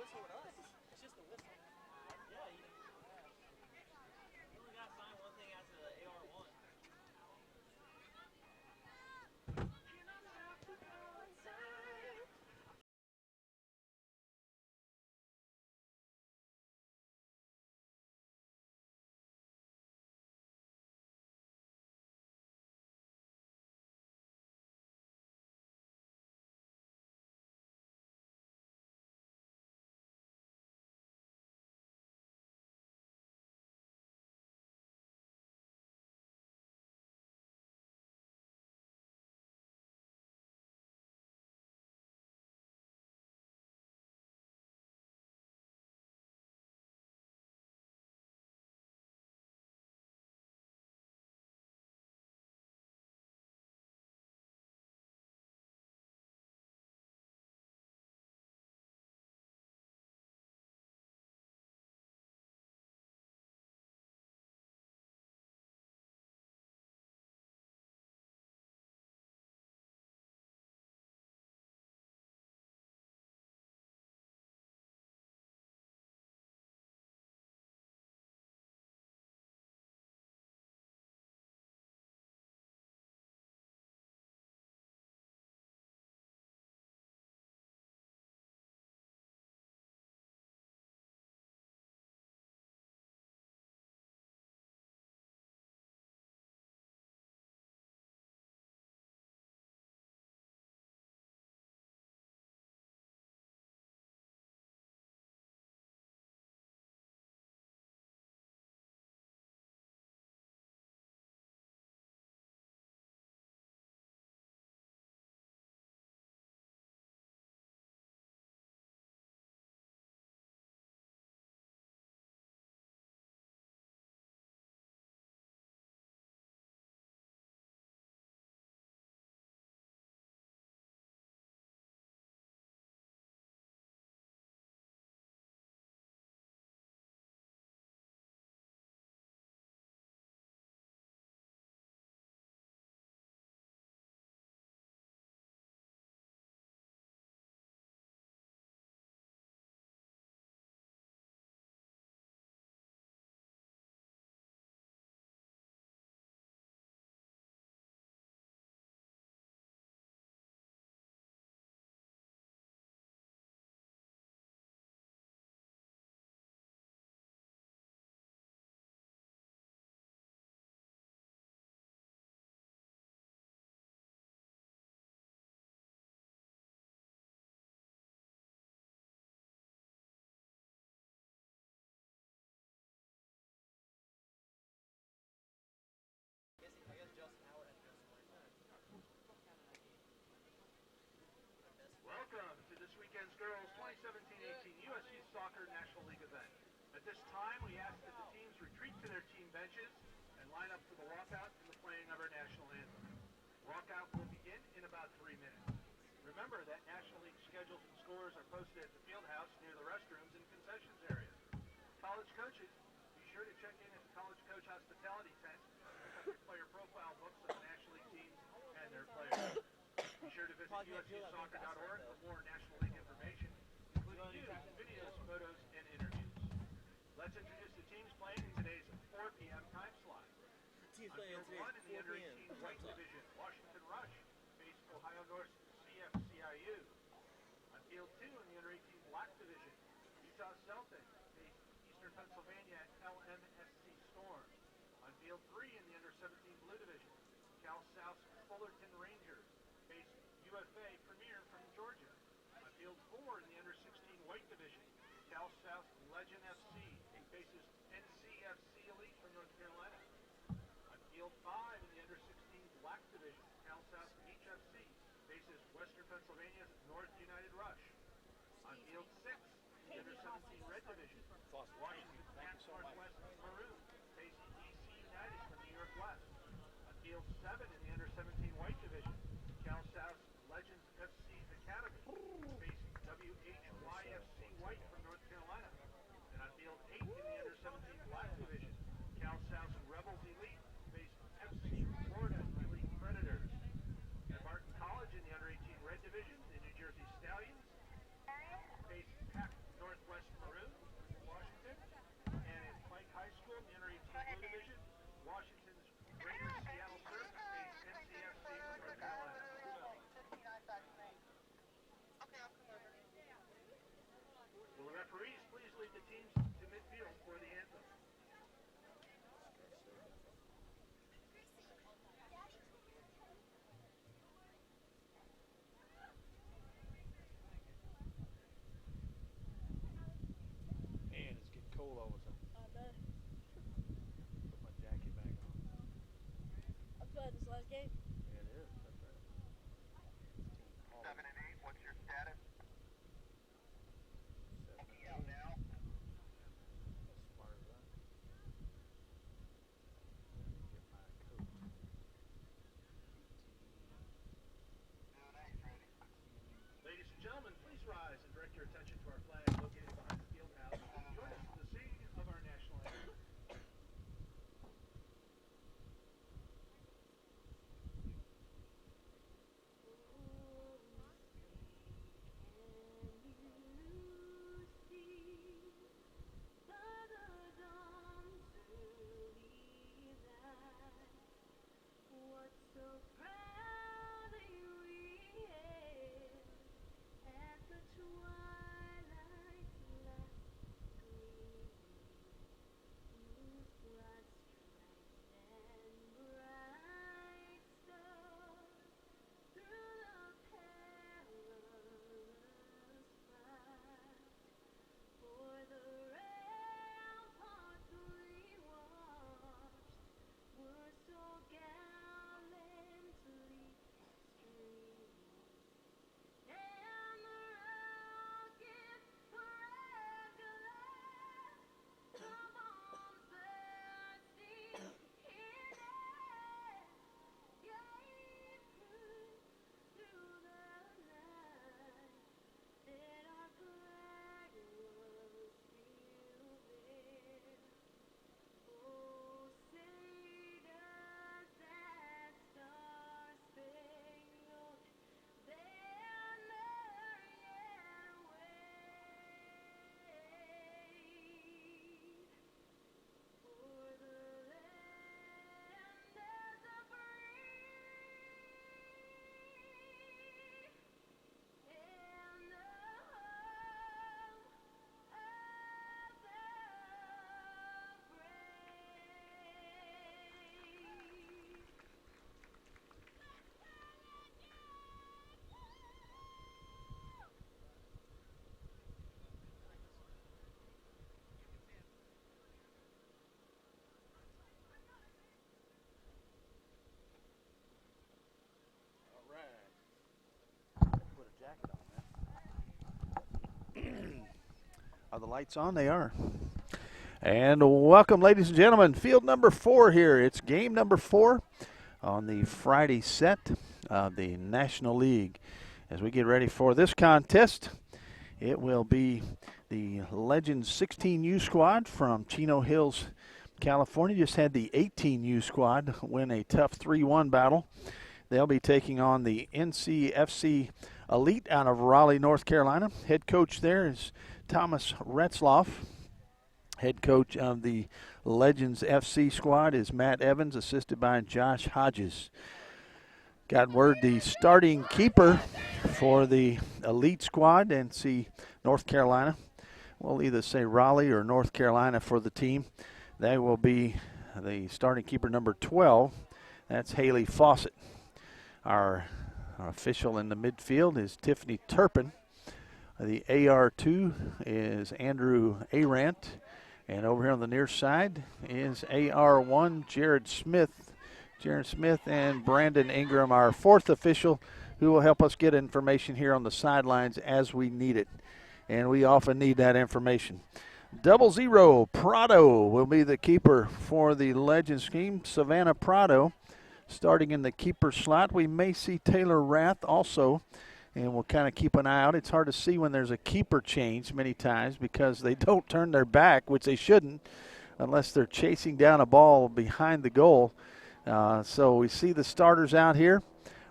whistle with us. It's just a whistle. Yeah, you only got to sign one thing after the AR1. I guess Justin Howard had to go somewhere. Welcome to this weekend's Girls 2017-18 USU Soccer National League event. At this time, we ask that the teams retreat to their team benches and line up for the walkout and the playing of our national anthem. Walkout will begin in about 3 minutes. Remember that National League schedules and scores are posted at the field house near the restrooms and concessions areas. College coaches, be sure to check in at the College Coach Hospitality Tent and pick up your player profile books of the National League teams and their players. Be sure to visit USUsoccer.org for more National League information, including news, videos, photos, and interviews. Let's introduce the teams playing in today's 4 p.m. time slot. Teams On playing field 1 in the today, 4 under-18 p.m. white division, Washington Rush face Ohio North CFCIU. On field 2 in the under-18 black division, Utah Celtic face Eastern Pennsylvania LMSC Storm. On field 3 in the under-17 blue division, Cal South Fullerton Rangers face UFA Premier from Georgia. On field 4 in the under-16 white division, Cal South Legend FC faces NCFCY Elite from North Carolina. On field 5 in the under-16 black division, Cal South HFC faces Western Pennsylvania's North United Rush. On field 6 in the under-17 red division, Washington Northwest Maroon face DC United from New York West. On field 7 in the under-17 white division, Cal South Legends FC Academy face WHYFC White from North Carolina. And on field 8 in the under-17 black division, Cal South Rebels Elite face FC Florida Elite Predators. At Martin College in the under-18 red division, the New Jersey Stallions face PAC North Will the referees please lead the teams to midfield for the anthem? Man, it's getting cold all of a sudden. Put my jacket back on. That's bad this last game. Yeah, it is. That's right. 7 and 8, what's your status? 7 and Out 8. now. As far as that. Get my coat. Ladies and gentlemen, please rise and direct your attention to our flag located behind the field house. Join us for the singing of our national anthem. All right. Put a jacket on, man. Are the lights on? They are. And welcome, ladies and gentlemen. Field number 4 here. It's game number 4 on the Friday set of the National League. As we get ready for this contest, it will be the Legends 16U squad from Chino Hills, California. Just had the 18U squad win a tough 3-1 battle. They'll be taking on the NCFCY Elite out of Raleigh, North Carolina. Head coach there is Thomas Retzloff. Head coach of the Legends FC squad is Matt Evans, assisted by Josh Hodges. Got word the starting keeper for the Elite squad, NC North Carolina. We'll either say Raleigh or North Carolina for the team. That will be the starting keeper number 12. That's Haley Fawcett. Our official in the midfield is Tiffany Turpin. The AR2 is Andrew Arant. And over here on the near side is AR1 Jared Smith. Jared Smith and Brandon Ingram, our 4th official, who will help us get information here on the sidelines as we need it. And we often need that information. 00 Prado will be the keeper for the Legends team. Savannah Prado starting in the keeper slot. We may see Taylor Rath also, and we'll kind of keep an eye out. It's hard to see when there's a keeper change many times because they don't turn their back, which they shouldn't, unless they're chasing down a ball behind the goal. So we see the starters out here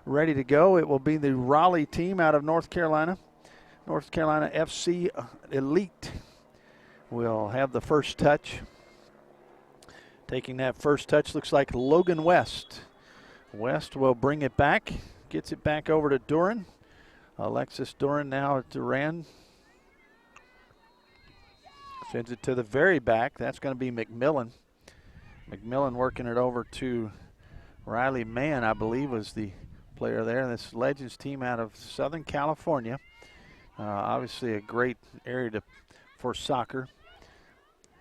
ready to go. It will be the Raleigh team out of North Carolina. North Carolina FC Elite will have the first touch. Taking that first touch looks like Logan West. West will bring it back, gets it back over to Duran. Alexis Duran now at Duran. Sends it to the very back. That's going to be McMillan. McMillan working it over to Riley Mann, I believe, was the player there. This Legends team out of Southern California. Obviously a great area for soccer.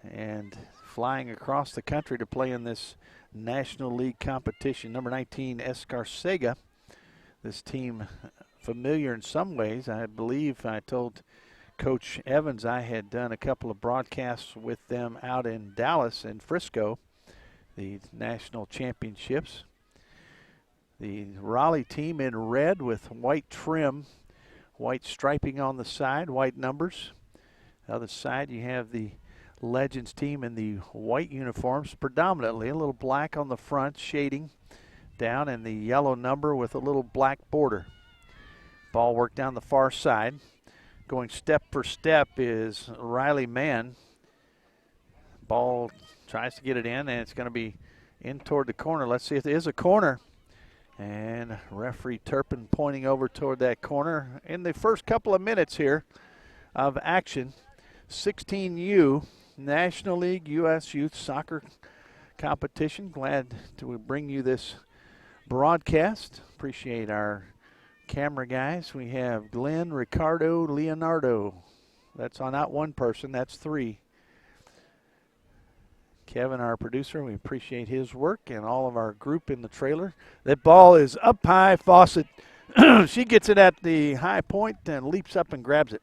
And flying across the country to play in this National League competition. Number 19, Escarcega. This team familiar in some ways. I believe I told Coach Evans I had done a couple of broadcasts with them out in Dallas and Frisco, the national championships. The Raleigh team in red with white trim, white striping on the side, white numbers. The other side you have the Legends team in the white uniforms, predominantly a little black on the front, shading down, and the yellow number with a little black border. Ball work down the far side. Going step for step is Riley Mann. Ball tries to get it in, and it's going to be in toward the corner. Let's see if there is a corner. And referee Turpin pointing over toward that corner. In the first couple of minutes here of action, 16U National League U.S. Youth Soccer Competition. Glad to bring you this broadcast. Appreciate our camera guys. We have Glenn, Ricardo, Leonardo. That's not one person, that's three. Kevin, our producer, we appreciate his work, and all of our group in the trailer. That ball is up high. Fawcett, she gets it at the high point and leaps up and grabs it.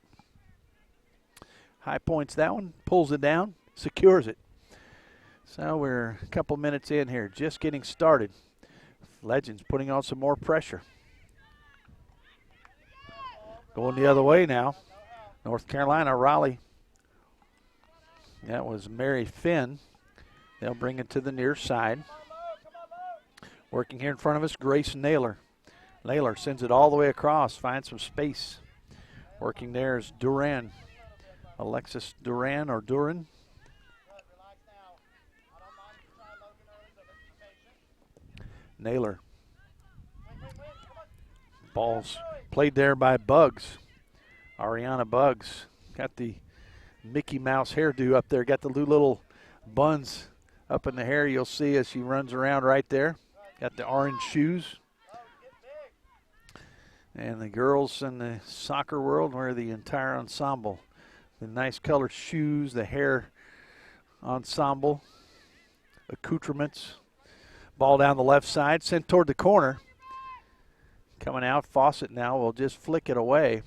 High points that one, pulls it down, secures it. So we're a couple minutes in here, just getting started. Legends putting on some more pressure. Going the other way now. North Carolina, Raleigh. That was Mary Finn. They'll bring it to the near side. Working here in front of us, Grace Naylor. Naylor sends it all the way across, finds some space. Working there is Duran. Alexis Duran or Duran. Naylor. Ball's played there by Buggs. Ariana Buggs. Got the Mickey Mouse hairdo up there. Got the little buns up in the hair. You'll see as she runs around right there. Got the orange shoes. And the girls in the soccer world wear the entire ensemble. The nice colored shoes, the hair ensemble, accoutrements. Ball down the left side, sent toward the corner. Coming out, Fawcett now will just flick it away.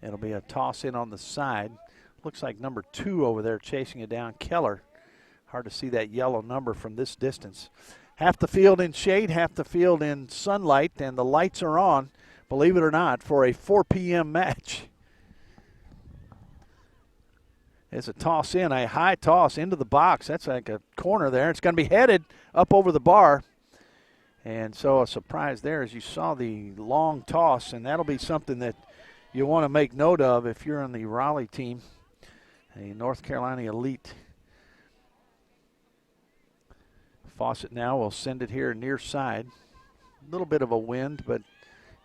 It'll be a toss in on the side. Looks like number 2 over there chasing it down, Keller. Hard to see that yellow number from this distance. Half the field in shade, half the field in sunlight, and the lights are on, believe it or not, for a 4 p.m. match. It's a toss in, a high toss into the box. That's like a corner there. It's going to be headed up over the bar. And so a surprise there as you saw the long toss, and that'll be something that you want to make note of if you're on the Raleigh team, a North Carolina elite. Fawcett now will send it here near side. A little bit of a wind, but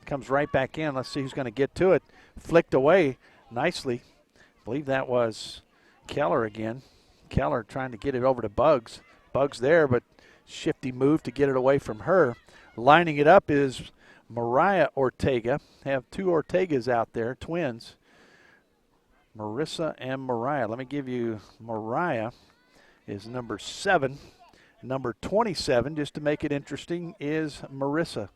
it comes right back in. Let's see who's going to get to it. Flicked away nicely. I believe that was Keller again. Keller trying to get it over to Buggs. Buggs there, but shifty move to get it away from her. Lining it up is Mariah Ortega. Have 2 Ortegas out there, twins. Marissa and Mariah. Let me give you Mariah is number 7. Number 27, just to make it interesting, is Marissa.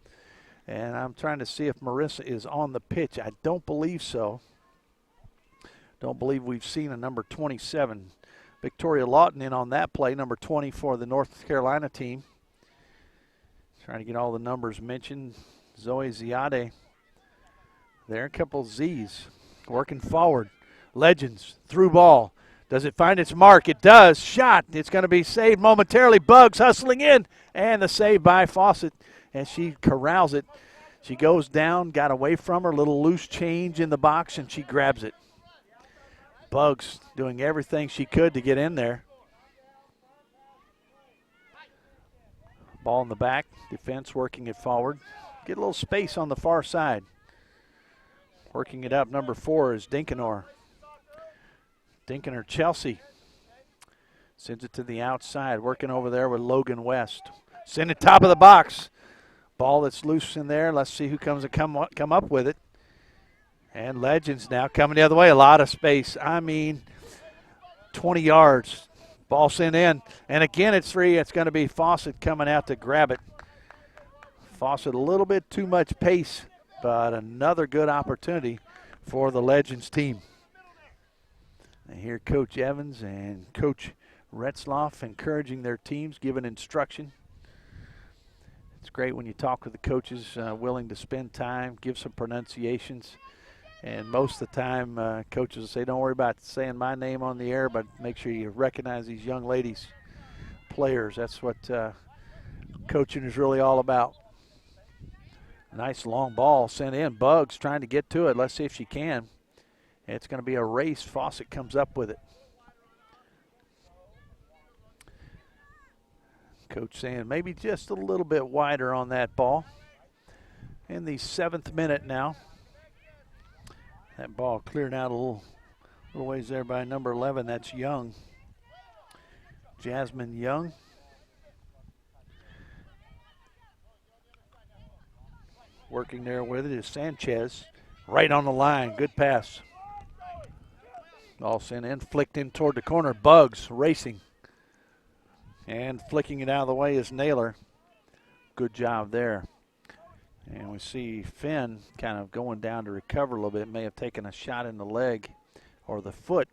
And I'm trying to see if Marissa is on the pitch. I don't believe so. Don't believe we've seen a number 27. Victoria Lawton in on that play, number 20 for the North Carolina team. Trying to get all the numbers mentioned. Zoe Ziade there, a couple Z's working forward. Legends, through ball. Does it find its mark? It does. Shot. It's going to be saved momentarily. Buggs hustling in. And the save by Fawcett as she corrals it. She goes down, got away from her. Little loose change in the box, and she grabs it. Buggs doing everything she could to get in there. Ball in the back. Defense working it forward. Get a little space on the far side. Working it up, number 4 is Dinkenor. Dinkinger Chelsea sends it to the outside, working over there with Logan West. Send it top of the box. Ball that's loose in there. Let's see who come up with it. And Legends now coming the other way. A lot of space. I mean, 20 yards. Ball sent in. And again, it's free. It's going to be Fawcett coming out to grab it. Fawcett a little bit too much pace, but another good opportunity for the Legends team. And here Coach Evans and Coach Retzloff encouraging their teams, giving instruction. It's great when you talk with the coaches willing to spend time, give some pronunciations. And most of the time, coaches will say, don't worry about saying my name on the air, but make sure you recognize these young ladies, players. That's what coaching is really all about. Nice long ball sent in. Bugs trying to get to it. Let's see if she can. It's going to be a race. Fawcett comes up with it. Coach saying maybe just a little bit wider on that ball. In the 7th minute now. That ball cleared out a little ways there by number 11. That's Young. Jasmine Young. Working there with it is Sanchez. Right on the line. Good pass. Ball sent in, flicked in toward the corner. Bugs racing. And flicking it out of the way is Naylor. Good job there. And we see Finn kind of going down to recover a little bit. May have taken a shot in the leg or the foot.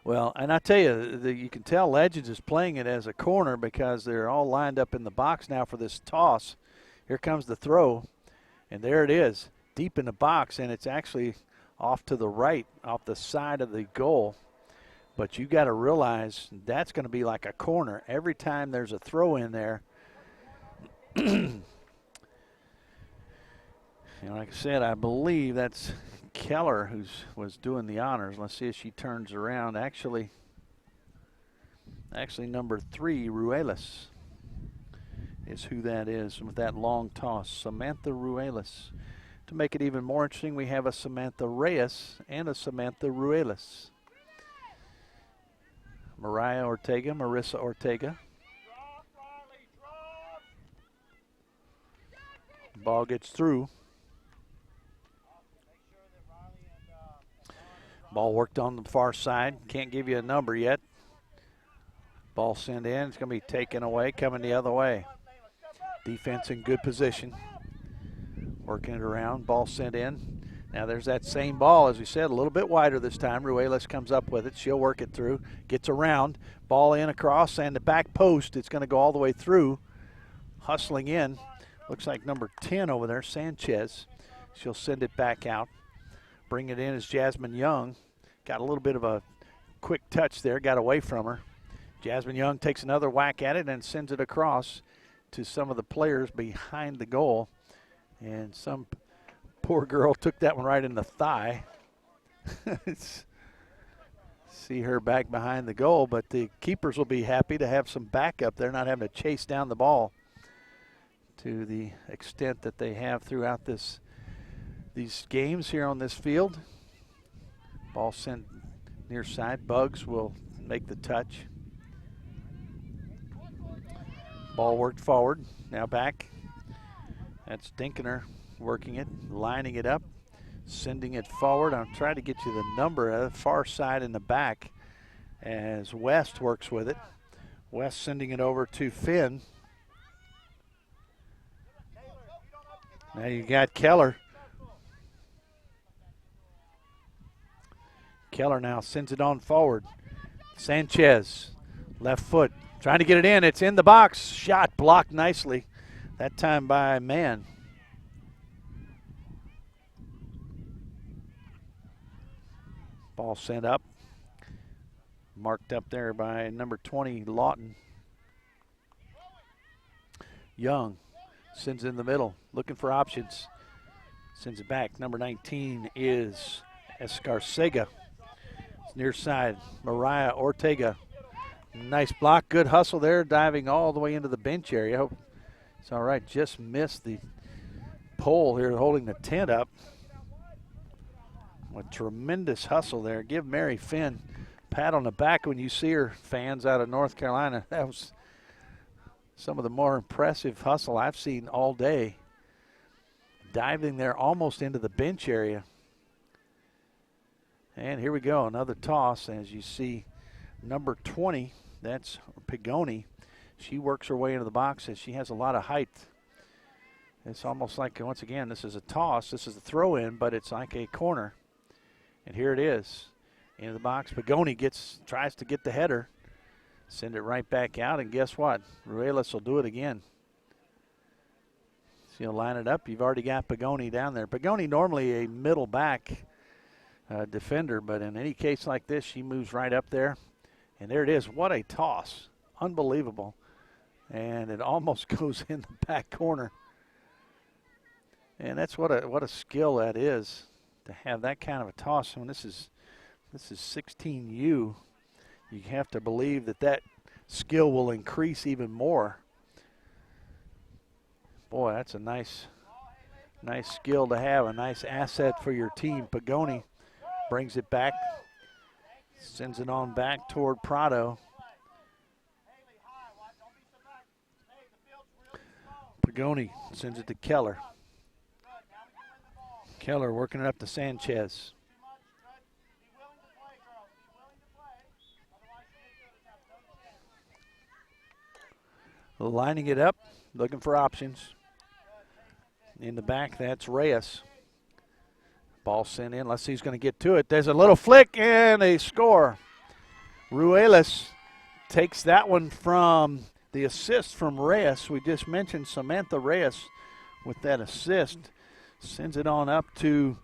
Well, and I tell you, you can tell Legends is playing it as a corner because they're all lined up in the box now for this toss. Here comes the throw, and there it is, deep in the box, and it's actually off to the right, off the side of the goal. But you got to realize that's going to be like a corner. Every time there's a throw in there, and like I said, I believe that's Keller who was doing the honors. Let's see if she turns around. Actually number 3, Ruelas, is who that is with that long toss. Samantha Ruelas. To make it even more interesting, we have a Samantha Reyes and a Samantha Ruelas. Marissa Ortega. Ball gets through. Ball worked on the far side. Can't give you a number yet. Ball sent in. It's going to be taken away, coming the other way. Defense in good position. Working it around. Ball sent in. Now there's that same ball, as we said, a little bit wider this time. Ruelas comes up with it. She'll work it through. Gets around. Ball in across, and the back post. It's going to go all the way through. Hustling in. Looks like number 10 over there, Sanchez. She'll send it back out. Bring it in as Jasmine Young. Got a little bit of a quick touch there. Got away from her. Jasmine Young takes another whack at it and sends it across to some of the players behind the goal. And some poor girl took that one right in the thigh. See her back behind the goal, but the keepers will be happy to have some backup. They're not having to chase down the ball to the extent that they have throughout these games here on this field. Ball sent near side. Bugs will make the touch. Ball worked forward. Now back. That's Dinkinger working it, lining it up, sending it forward. I'm trying to get you the number at the far side in the back as West works with it. West sending it over to Finn. Now you got Keller. Keller now sends it on forward. Sanchez, left foot, trying to get it in. It's in the box. Shot blocked nicely. That time by Mann. Ball sent up. Marked up there by number 20, Lawton. Young sends it in the middle, looking for options. Sends it back. Number 19 is Escarcega. It's near side. Mariah Ortega. Nice block. Good hustle there, diving all the way into the bench area. Hope it's all right. Just missed the pole here holding the tent up. A tremendous hustle there. Give Mary Finn a pat on the back when you see her, fans out of North Carolina. That was some of the more impressive hustle I've seen all day. Diving there almost into the bench area. And here we go, another toss. As you see, number 20, that's Pagoni. She works her way into the box as she has a lot of height. It's almost like, once again, this is a toss. This is a throw-in, but it's like a corner. And here it is, into the box. Pagoni tries to get the header, send it right back out, and guess what? Ruelas will do it again. So you'll line it up. You've already got Pagoni down there. Pagoni normally a middle back defender, but in any case like this, she moves right up there. And there it is. What a toss. Unbelievable. And it almost goes in the back corner. And that's what a skill that is, to have that kind of a toss. When this is 16U, you have to believe that skill will increase even more. Boy, that's a nice skill to have, a nice asset for your team. Pagoni brings it back, sends it on back toward Prado. Pagoni sends it to Keller. Keller working it up to Sanchez. Lining it up, looking for options. In the back, that's Reyes. Ball sent in. Let's see who's going to get to it. There's a little flick and a score. Ruelas takes that one from the assist from Reyes. We just mentioned Samantha Reyes with that assist. Sends it on up to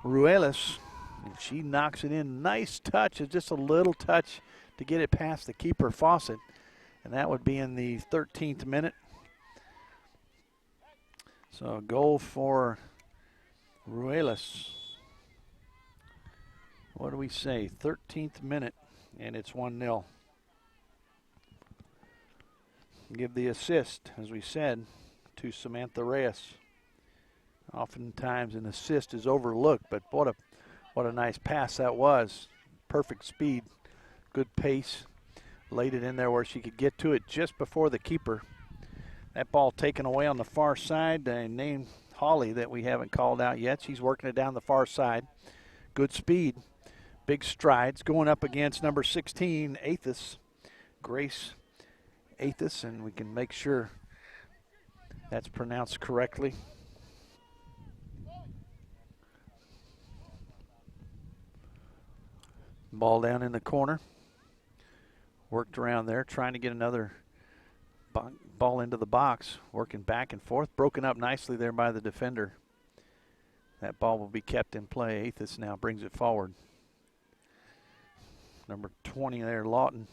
Ruelas, and she knocks it in. Nice touch. It's just a little touch to get it past the keeper, Fawcett. And that would be in the 13th minute. So a goal for Ruelas. What do we say? 13th minute, and it's 1-0. Give the assist, as we said, to Samantha Reyes. Oftentimes an assist is overlooked, but what a nice pass that was. Perfect speed, good pace. Laid it in there where she could get to it just before the keeper. That ball taken away on the far side. Named Holly that we haven't called out yet. She's working it down the far side. Good speed, big strides. Going up against number 16, Athos, Grace Athos, and we can make sure that's pronounced correctly. Ball down in the corner. Worked around there, trying to get another ball into the box. Working back and forth. Broken up nicely there by the defender. That ball will be kept in play. Athos now brings it forward. Number 20 there, Lawton.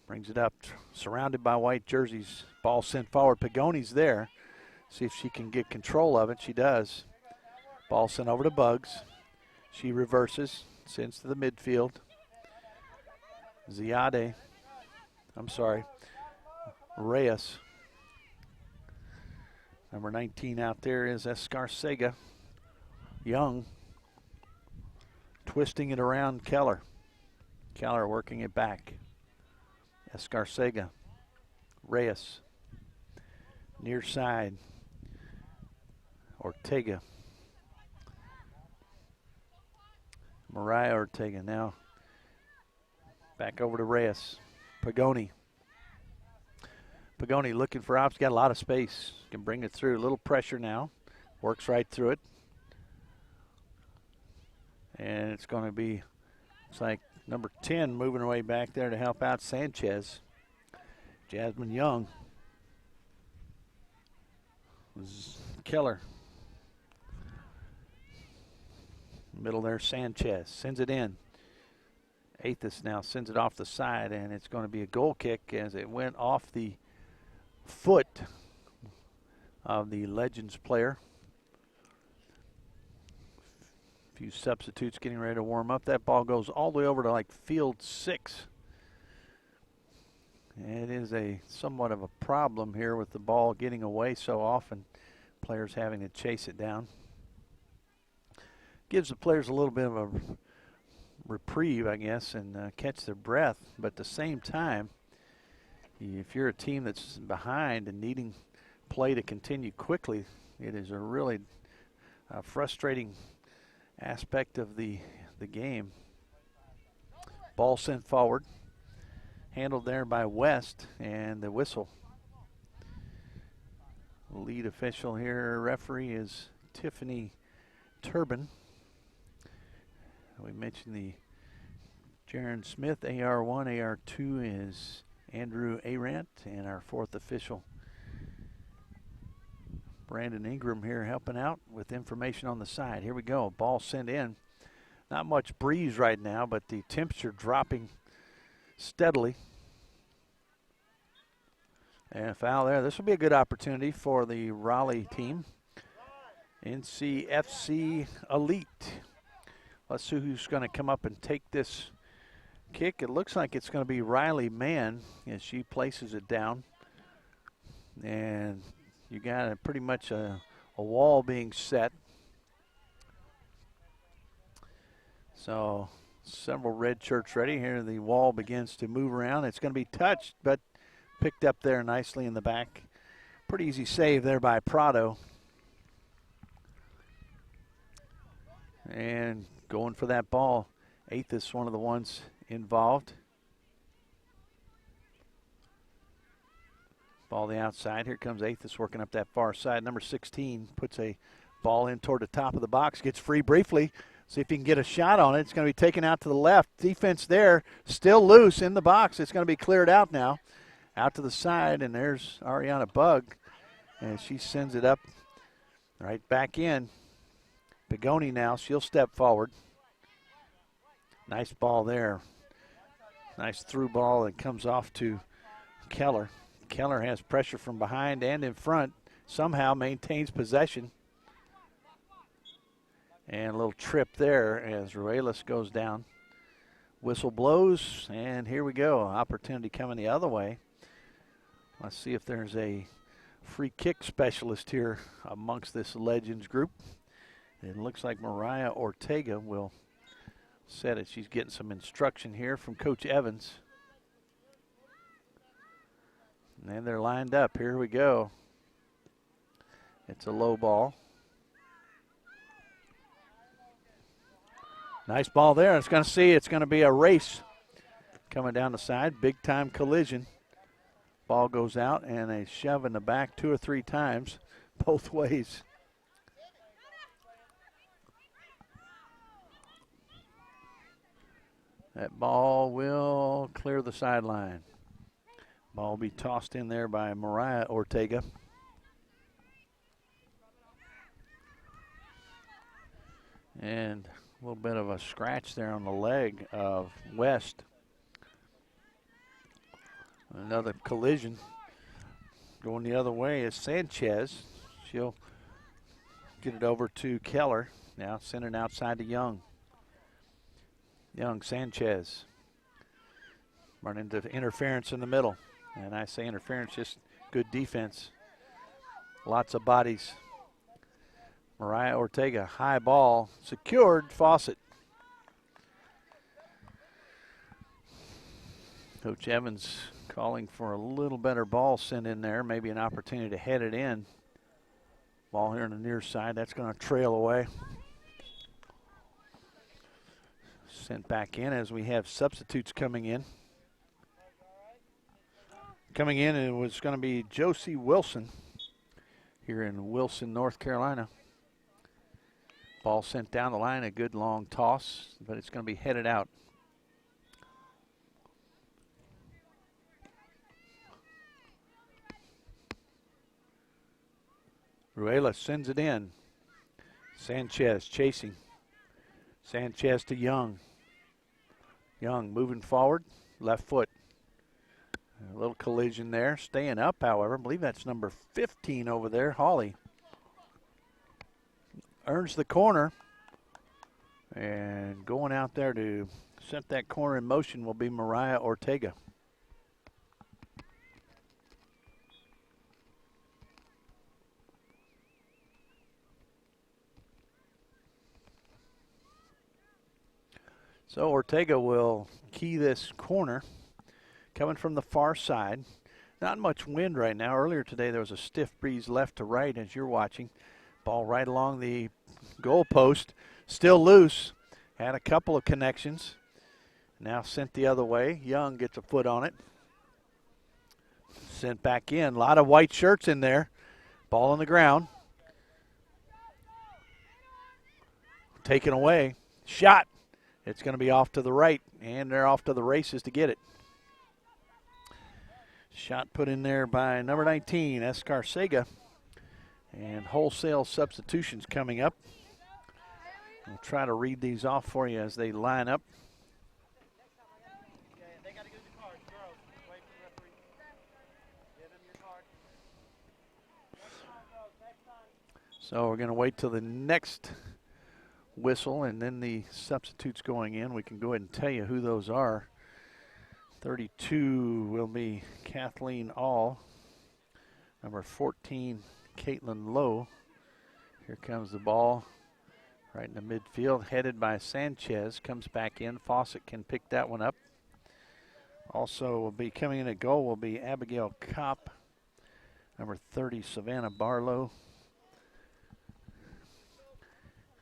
Brings it up, surrounded by white jerseys. Ball sent forward. Pagoni's there. See if she can get control of it. She does. Ball sent over to Bugs. She reverses, sends to the midfield. Reyes. Number 19 out there is Escarcega. Young. Twisting it around Keller. Keller working it back. Escarcega. Reyes. Near side. Ortega. Mariah Ortega now. Back over to Reyes. Pagoni. Pagoni looking for options. Got a lot of space. Can bring it through. A little pressure now. Works right through it. And it's going to be, looks like number 10 moving her way back there to help out Sanchez. Jasmine Young. Keller. Middle there, Sanchez. Sends it in. Athos now sends it off the side, and it's going to be a goal kick as it went off the foot of the Legends player. A few substitutes getting ready to warm up. That ball goes all the way over to like field 6. It is somewhat of a problem here with the ball getting away so often. Players having to chase it down. gives the players a little bit of a reprieve, I guess, and catch their breath. But at the same time, if you're a team that's behind and needing play to continue quickly, it is a really frustrating aspect of the game. Ball sent forward, handled there by West, and the whistle. Lead official here, referee, is Tiffany Turbin. We mentioned the Jaron Smith, AR1, AR2 is Andrew Arant, and our fourth official, Brandon Ingram, here helping out with information on the side. Here we go, ball sent in. Not much breeze right now, but the temperature dropping steadily. And a foul there. This will be a good opportunity for the Raleigh team. NCFC Elite. Let's see who's going to come up and take this kick. It looks like it's going to be Riley Mann as she places it down. And you got pretty much a wall being set. So several red shirts ready. Here the wall begins to move around. It's going to be touched, but picked up there nicely in the back. Pretty easy save there by Prado. And going for that ball. Eighth is one of the ones involved. Ball the outside. Here comes Eighth working up that far side. Number 16 puts a ball in toward the top of the box. Gets free briefly. See if he can get a shot on it. It's going to be taken out to the left. Defense there. Still loose in the box. It's going to be cleared out now. Out to the side, and there's Ariana Bug, and she sends it up right back in. Pagoni now, she'll step forward. Nice ball there. Nice through ball that comes off to Keller. Keller has pressure from behind and in front, somehow maintains possession. And a little trip there as Ruelas goes down. Whistle blows, and here we go. Opportunity coming the other way. Let's see if there's a free kick specialist here amongst this Legends group. It looks like Mariah Ortega will set it. She's getting some instruction here from Coach Evans. And they're lined up. Here we go. It's a low ball. Nice ball there. It's going to be a race coming down the side. Big time collision. Ball goes out, and a shove in the back 2 or 3 times, both ways. That ball will clear the sideline. Ball will be tossed in there by Mariah Ortega. And a little bit of a scratch there on the leg of West. Another collision. Going the other way is Sanchez. She'll get it over to Keller. Now send it outside to Young. Young, Sanchez. Run into interference in the middle. And I say interference, just good defense. Lots of bodies. Mariah Ortega, high ball, secured, Fawcett. Coach Evans calling for a little better ball sent in there, maybe an opportunity to head it in. Ball here on the near side, that's going to trail away. Sent back in as we have substitutes coming in. Coming in, it was going to be Josie Wilson here in Wilson, North Carolina. Ball sent down the line, a good long toss, but it's going to be headed out. Ruela sends it in. Sanchez chasing. Sanchez to Young. Young moving forward, left foot. A little collision there, staying up, however. I believe that's number 15 over there, Hawley. Earns the corner. And going out there to set that corner in motion will be Mariah Ortega. So Ortega will key this corner, coming from the far side. Not much wind right now. Earlier today there was a stiff breeze left to right as you're watching. Ball right along the goal post. Still loose. Had a couple of connections. Now sent the other way. Young gets a foot on it. Sent back in. A lot of white shirts in there. Ball on the ground. Taken away. Shot. It's going to be off to the right, and they're off to the races to get it. Shot put in there by number 19, Escarcega. And wholesale substitutions coming up. We'll try to read these off for you as they line up. They got to get the cards. Girls, wait for the referee. Give them your card. So we're going to wait till the next whistle and then the substitutes going in. We can go ahead and tell you who those are. 32 will be Kathleen All. Number 14, Caitlin Lowe. Here comes the ball right in the midfield, headed by Sanchez. Comes back in. Fawcett can pick that one up. Also will be coming in at goal will be Abigail Kopp. Number 30, Savannah Barlow.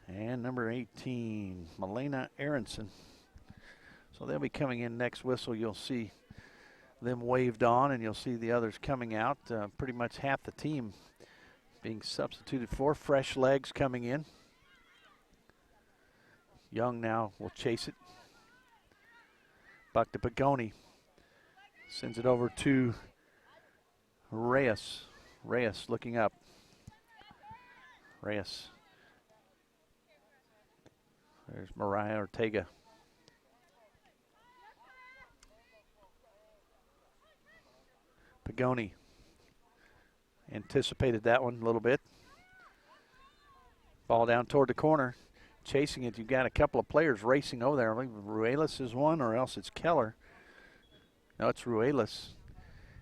And number 18, Milena Aronson. So they'll be coming in next whistle. You'll see them waved on, and you'll see the others coming out. Pretty much half the team being substituted for. Fresh legs coming in. Young now will chase it. Buck to Pagoni. Sends it over to Reyes. Reyes looking up. Reyes. There's Mariah Ortega. Pagoni anticipated that one a little bit. Ball down toward the corner. Chasing it, you've got a couple of players racing over there. I believe Ruelas is one, or else it's Keller. No, it's Ruelas.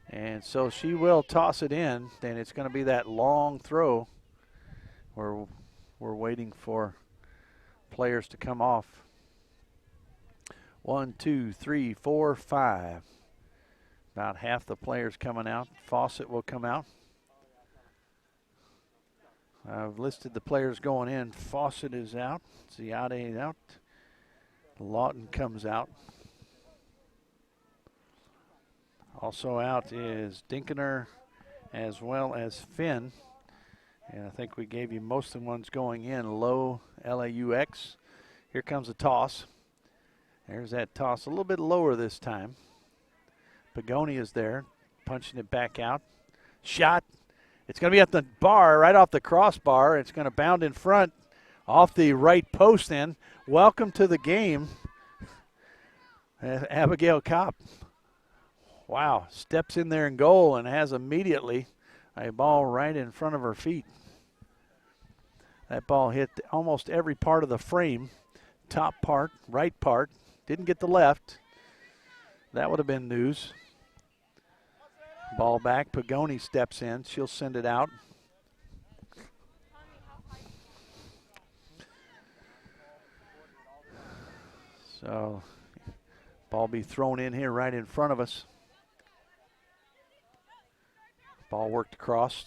And so she will toss it in, and it's going to be that long throw where we're waiting for players to come off. 1, 2, 3, 4, 5. About half the players coming out. Fawcett will come out. I've listed the players going in. Fawcett is out. Ziade out. Lawton comes out. Also out is Dinkener as well as Finn. And I think we gave you most of the ones going in. Low, LAUX. Here comes a toss. There's that toss. A little bit lower this time. Pagoni is there, punching it back out. Shot. It's going to be at the bar, right off the crossbar. It's going to bound in front off the right post then. Welcome to the game, Abigail Kopp. Wow, steps in there in goal and has immediately a ball right in front of her feet. That ball hit almost every part of the frame. Top part, right part. Didn't get the left. That would have been news. Ball back. Pagoni steps in. She'll send it out. So, ball be thrown in here right in front of us. Ball worked across.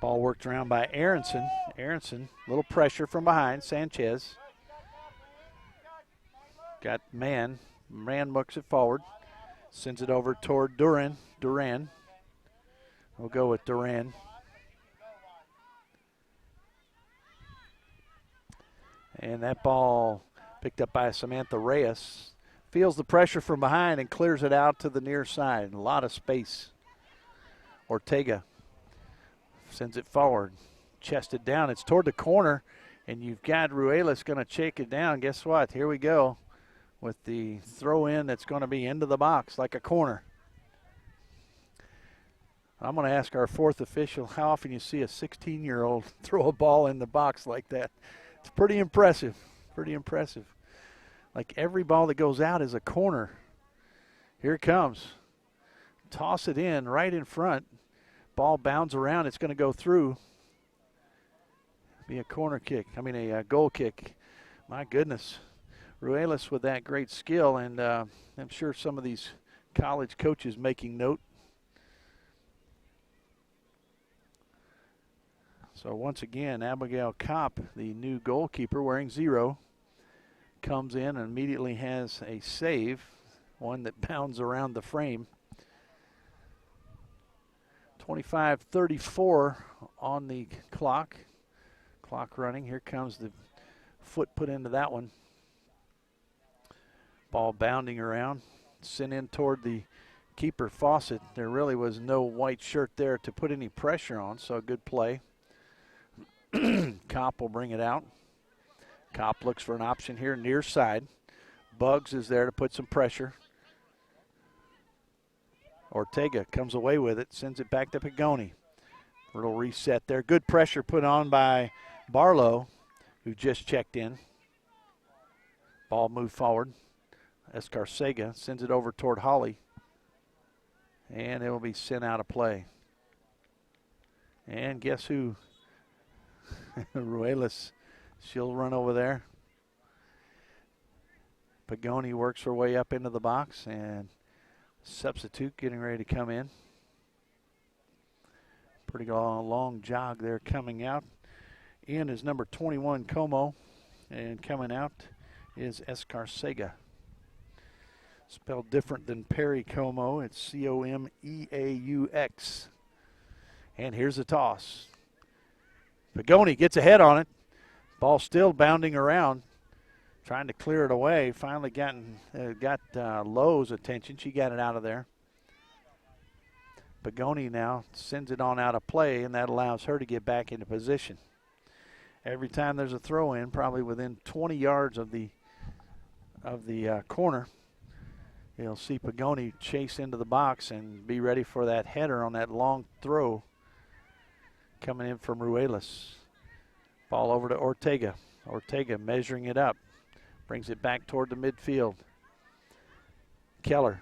Ball worked around by Aronson. Aronson, little pressure from behind. Sanchez. Got Man. Man looks it forward. Sends it over toward Duran. Duran. We'll go with Duran. And that ball picked up by Samantha Reyes. Feels the pressure from behind and clears it out to the near side. A lot of space. Ortega sends it forward. Chested down. It's toward the corner. And you've got Ruelas going to check it down. Guess what? Here we go with the throw in that's going to be into the box like a corner. I'm going to ask our fourth official how often you see a 16-year-old throw a ball in the box like that. It's pretty impressive. Pretty impressive. Like every ball that goes out is a corner. Here it comes. Toss it in right in front. Ball bounds around. It's going to go through. Be a corner kick. I mean, a goal kick. My goodness. Ruelas with that great skill, and I'm sure some of these college coaches making note. So once again, Abigail Kopp, the new goalkeeper, wearing 0, comes in and immediately has a save, one that bounds around the frame. 25:34 on the clock. Clock running. Here comes the foot put into that one. Ball bounding around, sent in toward the keeper, Fawcett. There really was no white shirt there to put any pressure on, so a good play. Kopp will bring it out. Kopp looks for an option here near side. Buggs is there to put some pressure. Ortega comes away with it, sends it back to Pagoni. Little reset there. Good pressure put on by Barlow, who just checked in. Ball moved forward. Escarcega sends it over toward Holly. And it will be sent out of play. And guess who? Ruelas. She'll run over there. Pagoni works her way up into the box, and substitute getting ready to come in. Pretty long jog there coming out. In is number 21, Como, and coming out is Escarcega. Spelled different than Perry Como. It's Comeaux. And here's the toss. Pagoni gets ahead on it. Ball still bounding around, trying to clear it away. Finally got Lowe's attention. She got it out of there. Pagoni now sends it on out of play, and that allows her to get back into position. Every time there's a throw in, probably within 20 yards of the corner, you'll see Pagoni chase into the box and be ready for that header on that long throw coming in from Ruelas. Ball over to Ortega. Ortega measuring it up. Brings it back toward the midfield. Keller.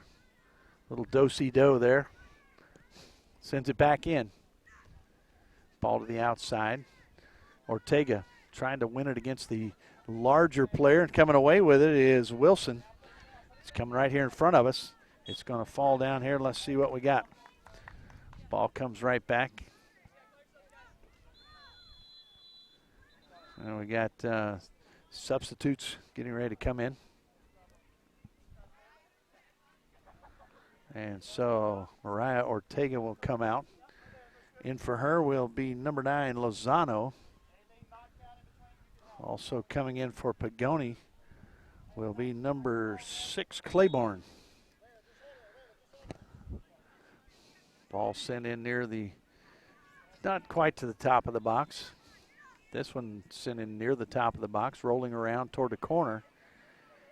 Little do-si-do there. Sends it back in. Ball to the outside. Ortega trying to win it against the larger player, and coming away with it is Wilson. It's coming right here in front of us. It's going to fall down here. Let's see what we got. Ball comes right back. And we got substitutes getting ready to come in. And so Mariah Ortega will come out. In for her will be number 9, Lozano. Also coming in for Pagoni will be number 6, Claiborne. Ball sent in near not quite to the top of the box. This one sent in near the top of the box, rolling around toward the corner.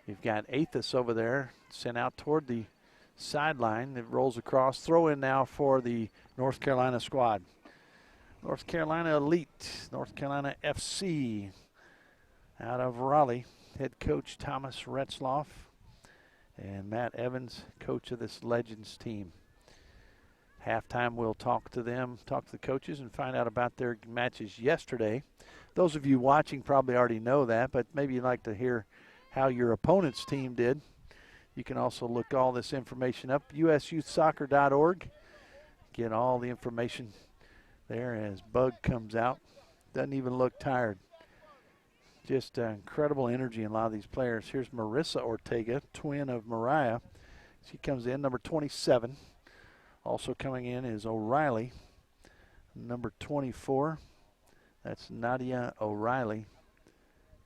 You've got Athos over there, sent out toward the sideline. It rolls across. Throw in now for the North Carolina squad. North Carolina Elite, North Carolina FC, out of Raleigh. Head coach Thomas Retzloff and Matt Evans, coach of this Legends team. Halftime, we'll talk to them, talk to the coaches, and find out about their matches yesterday. Those of you watching probably already know that, but maybe you'd like to hear how your opponent's team did. You can also look all this information up, usyouthsoccer.org. Get all the information there as Bug comes out. Doesn't even look tired. Just incredible energy in a lot of these players. Here's Marissa Ortega, twin of Mariah. She comes in, number 27. Also coming in is O'Reilly, number 24. That's Nadia O'Reilly.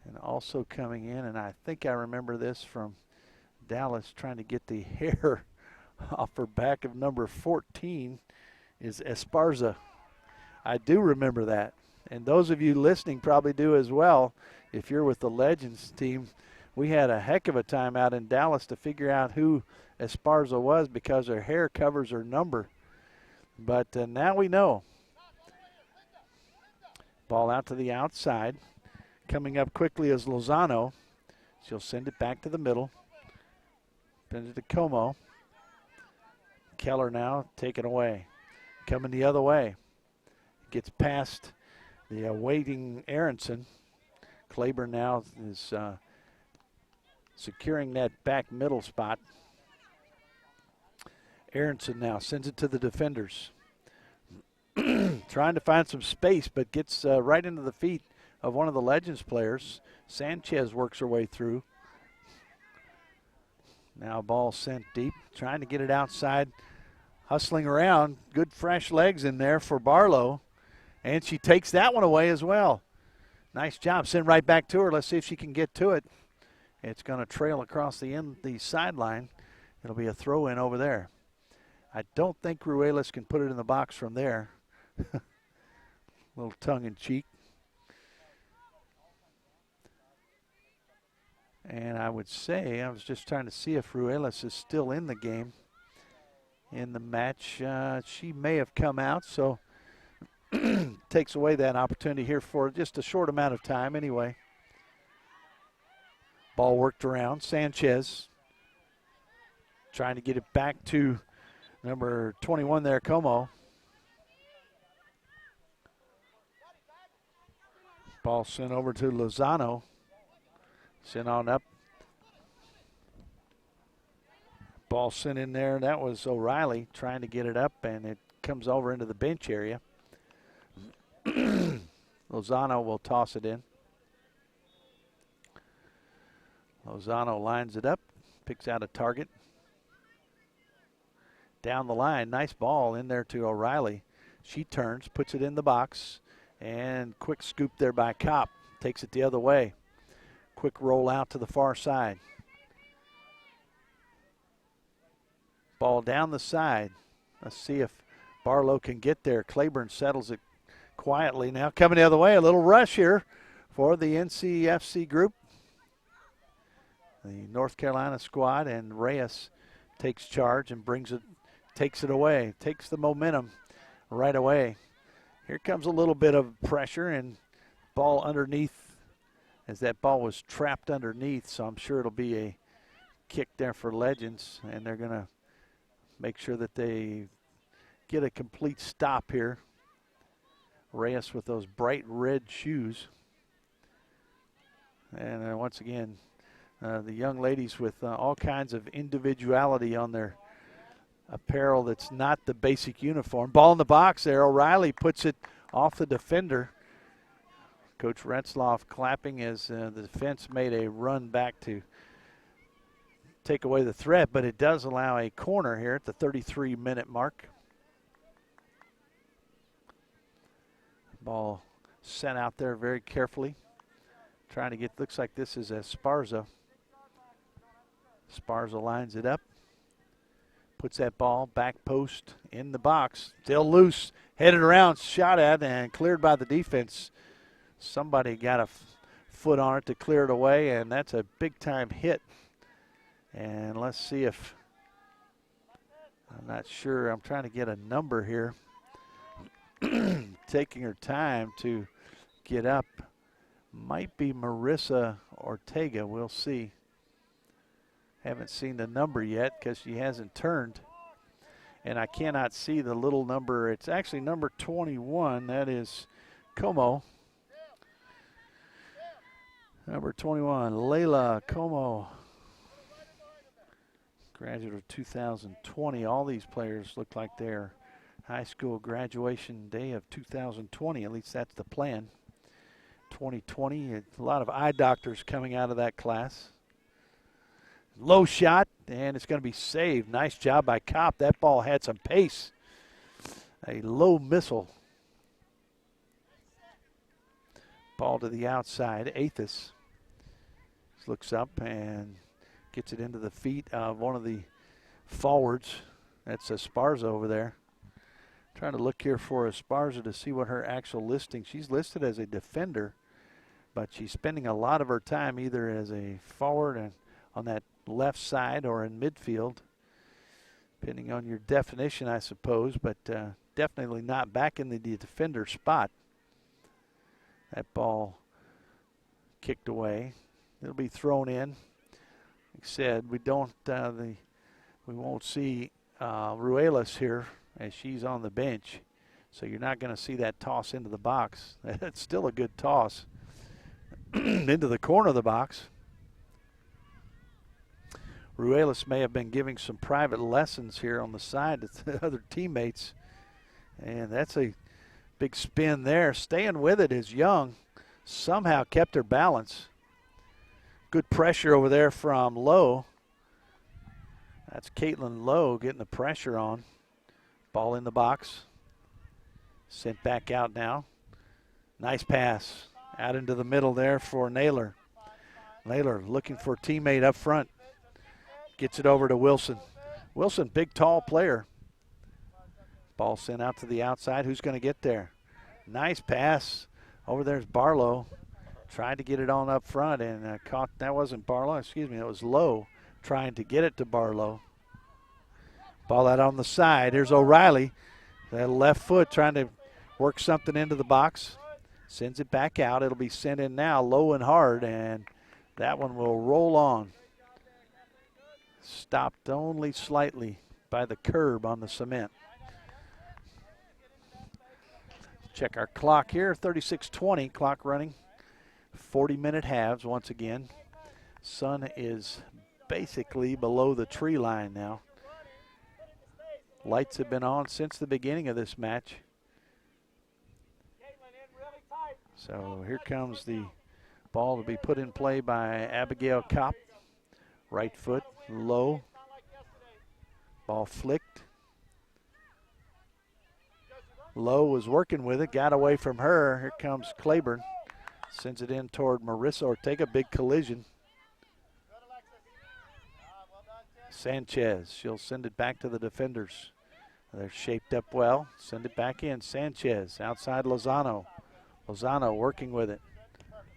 And also coming in, and I think I remember this from Dallas, trying to get the hair off her back of number 14, is Esparza. I do remember that. And those of you listening probably do as well. If you're with the Legends team, we had a heck of a time out in Dallas to figure out who Esparza was because her hair covers her number. But now we know. Ball out to the outside. Coming up quickly is Lozano. She'll send it back to the middle. Sends it to Como. Keller now taken away. Coming the other way. Gets past the awaiting Aronson. Claiborne now is securing that back middle spot. Aronson now sends it to the defenders. Trying to find some space, but gets right into the feet of one of the Legends players. Sanchez works her way through. Now ball sent deep, trying to get it outside, hustling around. Good fresh legs in there for Barlow, and she takes that one away as well. Nice job, sent right back to her. Let's see if she can get to it. It's going to trail across the sideline. It'll be a throw in over there. I don't think Ruelas can put it in the box from there. Little tongue in cheek. And I would say, I was just trying to see if Ruelas is still in the game, in the match. She may have come out, so takes away that opportunity here for just a short amount of time anyway. Ball worked around. Sanchez trying to get it back to number 21 there, Como. Ball sent over to Lozano. Sent on up. Ball sent in there. That was O'Reilly trying to get it up, and it comes over into the bench area. Lozano will toss it in. Lozano lines it up, picks out a target. Down the line, nice ball in there to O'Reilly. She turns, puts it in the box, and quick scoop there by Kopp. Takes it the other way. Quick roll out to the far side. Ball down the side. Let's see if Barlow can get there. Claiborne settles it quietly. Now coming the other way, a little rush here for the NCFC group. The North Carolina squad, and Reyes takes charge and takes it away, takes the momentum right away. Here comes a little bit of pressure, and ball underneath, as that ball was trapped underneath, so I'm sure it'll be a kick there for Legends, and they're going to make sure that they get a complete stop here. Reyes with those bright red shoes. And once again, the young ladies with all kinds of individuality on their apparel that's not the basic uniform. Ball in the box there. O'Reilly puts it off the defender. Coach Retzloff clapping as the defense made a run back to take away the threat, but it does allow a corner here at the 33-minute mark. Ball sent out there very carefully. Trying to get, looks like this is Esparza. Esparza lines it up. Puts that ball back post in the box. Still loose, headed around, shot at, and cleared by the defense. Somebody got a foot on it to clear it away, and that's a big-time hit. And let's see if, I'm not sure, I'm trying to get a number here. Taking her time to get up. Might be Marissa Ortega, we'll see. Haven't seen the number yet because she hasn't turned. And I cannot see the little number. It's actually number 21. That is Como. Number 21, Layla Como. Graduate of 2020. All these players look like they're high school graduation day of 2020. At least that's the plan. 2020, a lot of eye doctors coming out of that class. Low shot, and it's going to be saved. Nice job by Kopp. That ball had some pace. A low missile. Ball to the outside. Athis looks up and gets it into the feet of one of the forwards. That's Esparza over there. Trying to look here for Esparza to see what her actual listing. She's listed as a defender, but she's spending a lot of her time either as a forward and on that left side or in midfield, depending on your definition, I suppose, but definitely not back in the defender spot. That ball kicked away. It'll be thrown in. Like I said, we won't see Ruelas here as she's on the bench, So you're not going to see that toss into the box. It's still a good toss into the corner of the box. Ruelas may have been giving some private lessons here on the side to the other teammates. And that's a big spin there. Staying with it is Young. Somehow kept her balance. Good pressure over there from Lowe. That's Caitlin Lowe getting the pressure on. Ball in the box. Sent back out now. Nice pass out into the middle there for Naylor. Naylor looking for a teammate up front. Gets it over to Wilson. Wilson, big, tall player. Ball sent out to the outside. Who's going to get there? Nice pass. Over there's Barlow. Tried to get it on up front and caught. That wasn't Barlow. Excuse me. It was Lowe trying to get it to Barlow. Ball out on the side. Here's O'Reilly. That left foot trying to work something into the box. Sends it back out. It'll be sent in now low and hard, and that one will roll on. Stopped only slightly by the curb on the cement. Check our clock here, 36:20, clock running. 40-minute halves once again. Sun is basically below the tree line now. Lights have been on since the beginning of this match. So here comes the ball to be put in play by Abigail Kopp. Right foot, low. Ball flicked. Lowe was working with it, got away from her. Here comes Claiborne. Sends it in toward Marissa Ortega, big collision. Sanchez, she'll send it back to the defenders. They're shaped up well. Send it back in. Sanchez outside Lozano. Lozano working with it.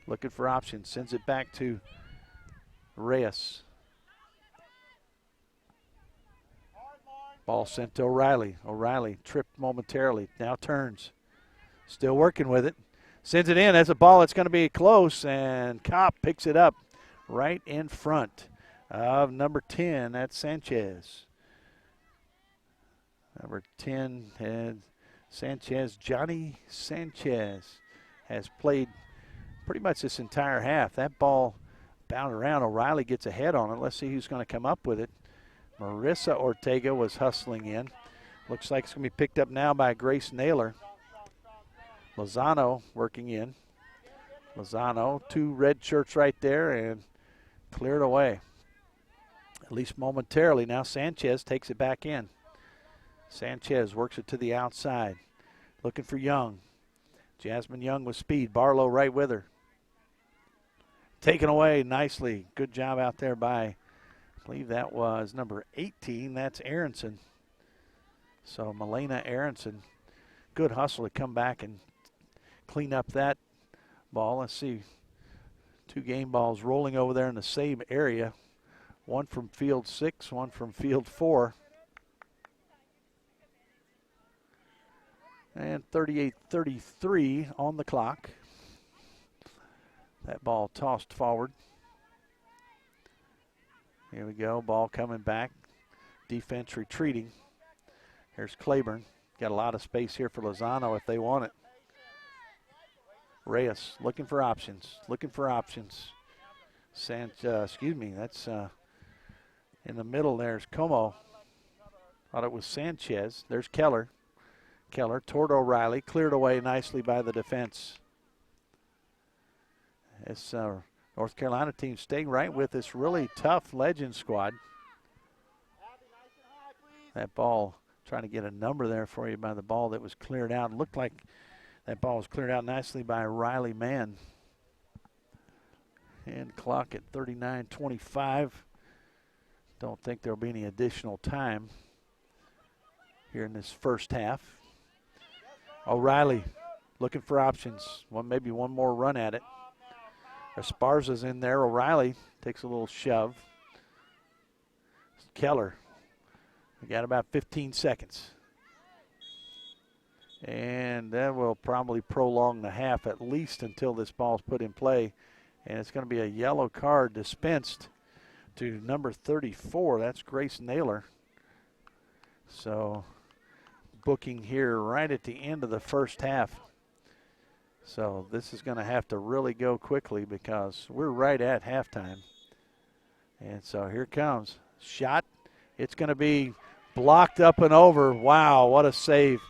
Looking for options. Sends it back to Reyes. Ball sent to O'Reilly. O'Reilly tripped momentarily. Now turns. Still working with it. Sends it in. That's a ball that's going to be close, and Kopp picks it up right in front of number 10. That's Sanchez. Number 10, and Sanchez, Johnny Sanchez, has played pretty much this entire half. That ball bounced around. O'Reilly gets ahead on it. Let's see who's going to come up with it. Marissa Ortega was hustling in. Looks like it's going to be picked up now by Grace Naylor. Lozano working in. Lozano, 2 red shirts right there and cleared away. At least momentarily. Now Sanchez takes it back in. Sanchez works it to the outside. Looking for Young. Jasmine Young with speed. Barlow right with her. Taken away nicely. Good job out there by, I believe that was number 18. That's Aronson. So Milena Aronson. Good hustle to come back and clean up that ball. Let's see. 2 game balls rolling over there in the same area. One from field 6, one from field 4. And 38-33 on the clock. That ball tossed forward. Here we go, ball coming back. Defense retreating. Here's Claiborne. Got a lot of space here for Lozano if they want it. Reyes looking for options, looking for options. Excuse me, that's in the middle there's Como. Thought it was Sanchez. There's Keller. Keller toward O'Reilly, cleared away nicely by the defense. This North Carolina team staying right with this really tough Legend squad. That ball, trying to get a number there for you by the ball that was cleared out. Looked like that ball was cleared out nicely by Riley Mann. And clock at 39:25. Don't think there'll be any additional time here in this first half. O'Reilly looking for options. Maybe one more run at it. Esparza's in there. O'Reilly takes a little shove. Keller. We got about 15 seconds. And that will probably prolong the half at least until this ball's put in play. And it's going to be a yellow card dispensed to number 34. That's Grace Naylor. So booking here right at the end of the first half. So this is going to have to really go quickly because we're right at halftime. And so here comes. Shot. It's going to be blocked up and over. Wow, what a save.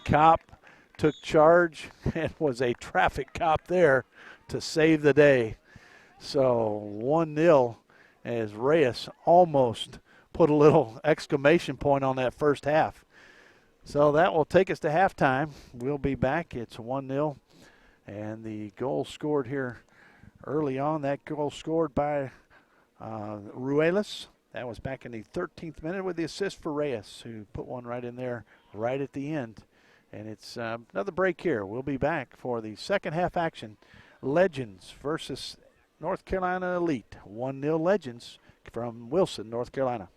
Cop took charge and was a traffic cop there to save the day. So 1-0 as Reyes almost put a little exclamation point on that first half. So that will take us to halftime. We'll be back. It's 1-0. And the goal scored here early on, that goal scored by Ruelas. That was back in the 13th minute with the assist for Reyes, who put one right in there right at the end. And it's another break here. We'll be back for the second half action. Legends versus North Carolina Elite. 1-0 Legends from Wilson, North Carolina.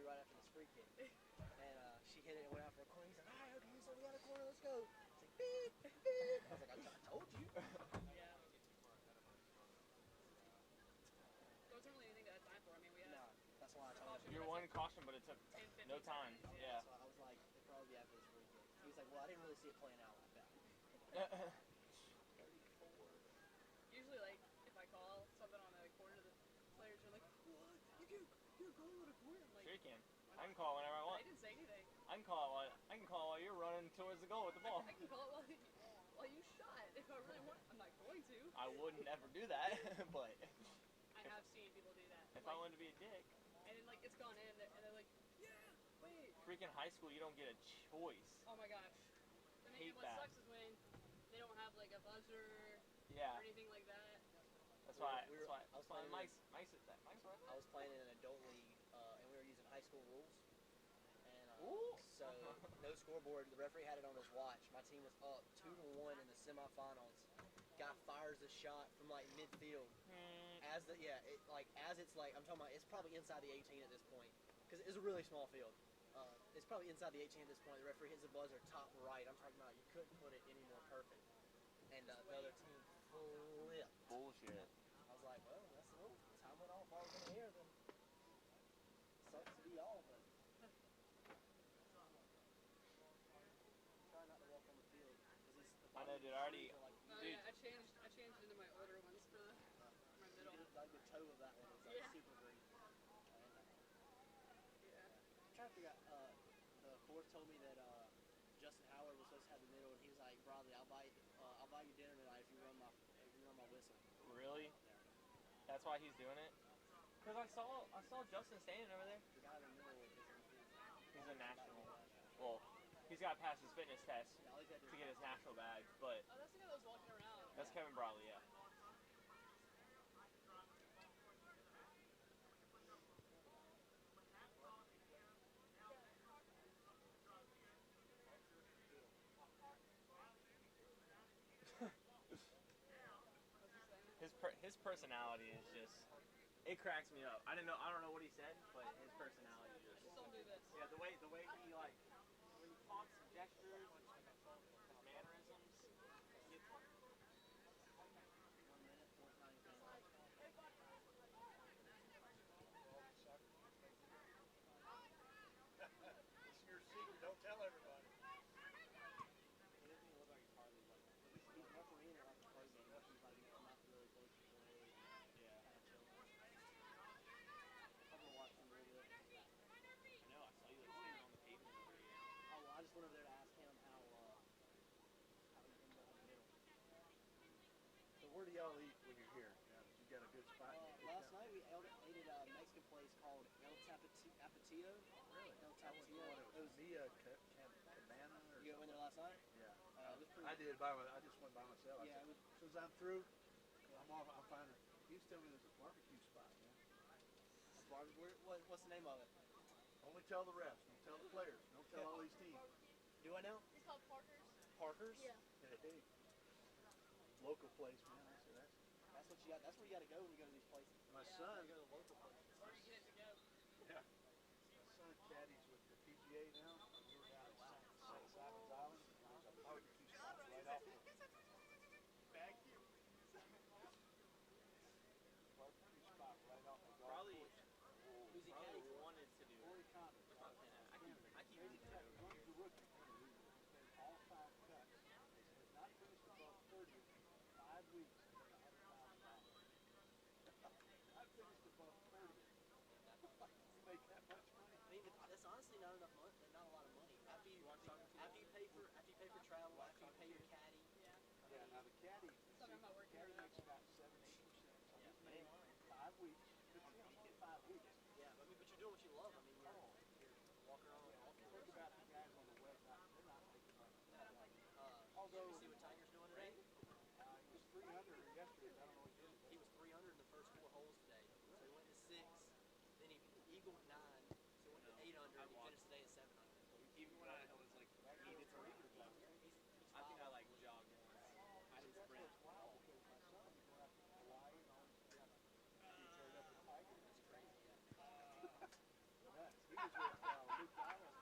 Right after this free kick. And she hit it and went out for a corner. He's like, all right, okay, so we got a corner, let's go. It's like, beep, beep. I was like, I told you. Yeah. There wasn't really anything to have time for. I mean, we had. No, that's why I told you. You're one caution, but it took 10, 15 no time. seconds. Yeah. So I was like, it'd probably be after this free kick. He was like, well, I didn't really see it playing out like that. Usually, like, if I call something on the corner, the players are like, what? You're going on a corner? I'm like, Sure you can. I can call whenever I want. I didn't say anything. I can call while you're running towards the goal with the ball. I can call it while you shot. If I really want, I'm not going to. I would never do that, but I have seen people do that. if I wanted to be a dick. And then, like, it's gone in, and they're like, yeah, wait. Freaking high school, you don't get a choice. Oh my gosh. I mean, Hate what that. sucks is when they don't have, like, a buzzer Yeah. or anything like that. That's why I was playing Mike's right I there. was playing in an adult league, and we were using high school rules. And Ooh. so no scoreboard. The referee had it on his watch. My team was up 2-1 in the semifinals. Guy fires a shot from like midfield. As it's like I'm talking about, it's probably inside the 18 at this point because it's a really small field. It's probably inside the 18 at this point. The referee hits the buzzer top right. I'm talking about you couldn't put it any more perfect. And the other team flipped. Bullshit. I was like, well, that's the rule. Time went off. I was in the air then. Sucks to be all, but try not to walk on the field because I know, dude. I already. Dude. Yeah, I changed into my older ones for my middle. like the toe of that one is like Yeah. super green. Yeah. I'm trying to figure out. The fourth told me that Justin Howard was supposed to have the middle, and he was like, "Bradley, I'll buy you dinner tonight if you run my whistle." Really? That's why he's doing it? Because I saw Justin standing over there. The guy in the middle is He's a national. Well, he's got to pass his fitness test all he's got to to do get his national badge, but Oh, that's the guy that was walking around. that's Kevin Bradley, yeah. His personality is just, it cracks me up. I don't know what he said, but his personality is just, Just don't do this. yeah, the way he like, when he talks, gestures, his mannerisms, it's, 1 minute, 4 times. It's your secret. Don't tell everybody. He doesn't even look like he's hardly like he's refereeing it like a pro game. Like he's like not really close to play. yeah. Kind of chilling. I'm gonna watch him a little bit. I know. went over there to ask him how he ended up in the middle. So where do y'all eat when you're here? You got a good spot? Last night we ate at a Mexican place called El Tapatio. Really? El I went to Tapatio. one. It was Mia Cabana or You went there last night? Yeah. It was pretty. I did. I just went by myself. Yeah, As soon as I'm through, I'm off. I'm finding. He was telling me there's a barbecue spot, man. What's the name of it? Only tell the refs. Don't tell the players. Don't tell all these teams. Do I know? It's called Parker's. Parker's? Yeah. Hey, local place, man. I said That's what you got. That's where you got to go when you go to these places. my son. Or you get it to go. Yeah. My son caddies with the PGA now. We were down at St. Simon's Island. There's a barbecue spot right off the bag here. Barbecue spot right off the golf Probably, course. Who's he probably caddy? wanted to do Corey it. Condon. With my pen. I keep using it over Runs here. the rookie. He's made all 5 cuts. Has not finished above 30th in 5 weeks and made $100,000. Not finished above 30th. You make that much money? I mean, that's honestly not enough money. Not a lot of money. After you pay for travel, after you pay your caddy. Yeah. Yeah. Now the caddy, Something about working caddy hard. makes about 7-8%. So he's made in 5 weeks. Good for him. 5 weeks. Yeah, I mean, but you're doing what you love. I mean, you're walking around on a golf Think course. about the guys on the web. They're not making money. Although, you see what Tiger's doing today? He was 3 under yesterday. I don't know what he did. He was 3 under in the first 4 holes today. So he went to 6, then he eagled 9, so he went to 8 under, and he finished today at 7 under. Even when I was like needed to read. He's I think I fine. like jogged once. I didn't sprint. It's wild because my son will be going out to Hawaii and all this stuff. He paired up with Tiger. That's crazy, yeah. Nuts. He was with Luke Donald.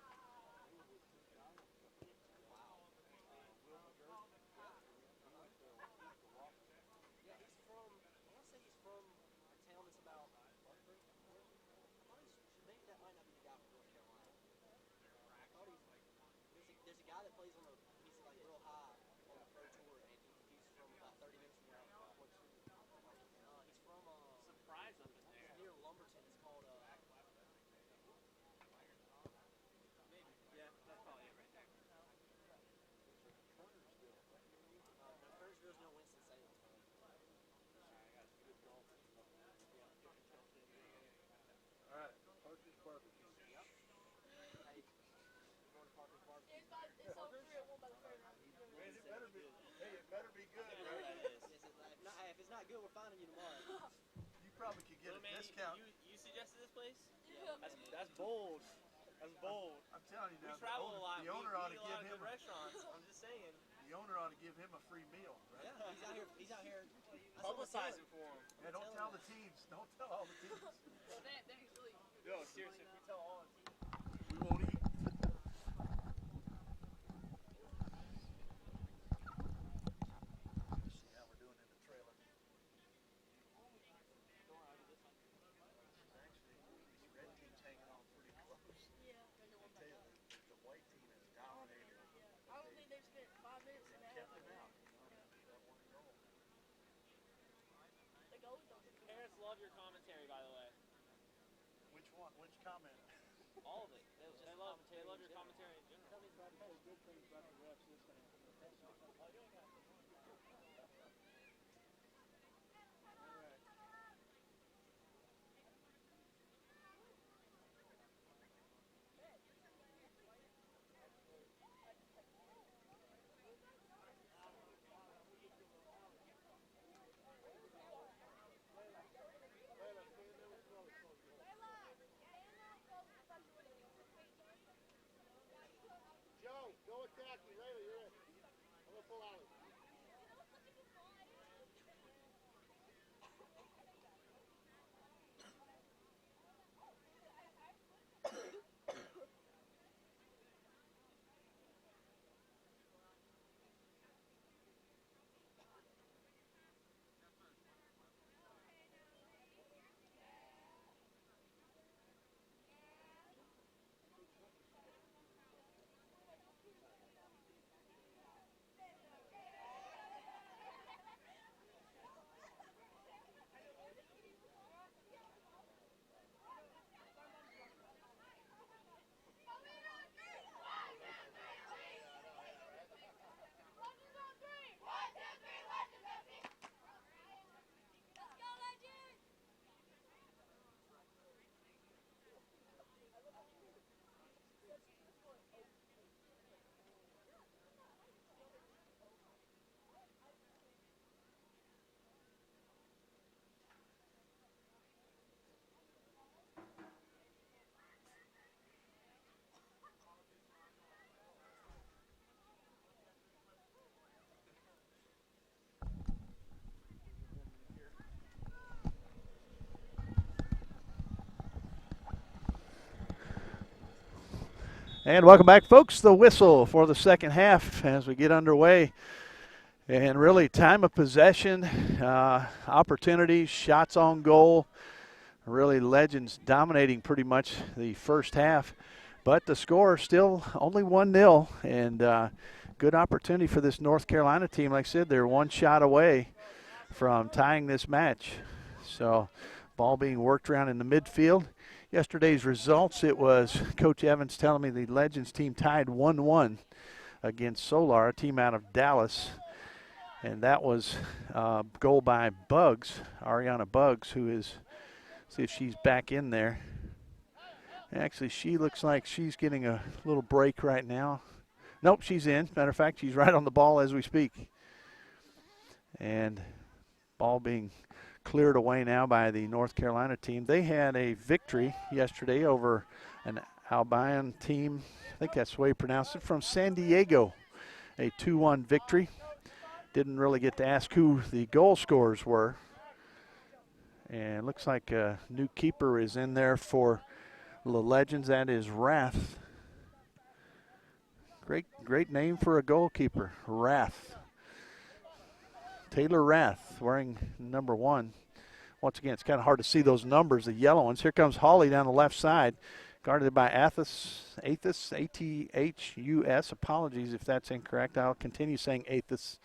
They were with Luke Donald a couple of weeks ago. Wow. Will McGurk. He went to Walker. Yeah, he's from, I want to say he's from a town that's about, I thought maybe that might not be the guy from North Carolina. I thought there's a guy that plays on he's like real high on the pro tour, and he's from about 30 minutes from where I'm from. He's from, Surprise up in there. near Lumberton. It's called, Maybe. Yeah, that's probably it right there. Turnersville. Right near you. no, Kernersville's near Winston-Salem. I got some good golf teams up there. All right. Parker's Barbecue. Yep. Hey, we're going to Parker's Barbecue. It's all 3-1 by the third round. It better be. Hey, it better be good, I know what right? that is. If it's not good, we're finding you tomorrow. You probably could get Little a man, discount. you suggested this place? Yeah. That's bold. That's bold. I'm telling you We now. travel a lot. The owner ought we to eat a give lot of him. good restaurants. I'm just saying. The owner ought to give him a free meal, right? Yeah, he's out here. Publicizing for him. Yeah, don't tell the teams. Don't tell all the teams. Well, then he's really. No, seriously, if we tell all the teams. We won't eat. See how we're doing in the trailer. Actually, this red team's hanging on pretty close. Yeah. I tell you, the white team is dominating. I don't think they've spent 5 minutes in that. Kept him out. That one goal. The goalie don't think Parents love your commentary, by the way. Which one? Which comment? All of it. They love your commentary in general. Tell me about Say good things about the refs listening. All right. And welcome back, folks. The whistle for the second half as we get underway. And really, time of possession, opportunities, shots on goal. Really, Legends dominating pretty much the first half. But the score still only 1-0. And good opportunity for this North Carolina team. Like I said, they're one shot away from tying this match. So, ball being worked around in the midfield. Yesterday's results, it was Coach Evans telling me the Legends team tied 1-1 against Solar, a team out of Dallas. And that was a goal by Bugs, Ariana Bugs, who is, see if she's back in there. Actually, she looks like she's getting a little break right now. Nope, she's in. Matter of fact, she's right on the ball as we speak. And ball being cleared away now by the North Carolina team. They had a victory yesterday over an Albion team, I think that's the way you pronounce it, from San Diego. A 2-1 victory. Didn't really get to ask who the goal scorers were. And looks like a new keeper is in there for the Legends. That is Wrath. Great name for a goalkeeper, Wrath. Taylor Wrath wearing number 1. Once again, it's kind of hard to see those numbers, the yellow ones. Here comes Holly down the left side, guarded by Athus, A-T-H-U-S. Apologies if that's incorrect. I'll continue saying Athus.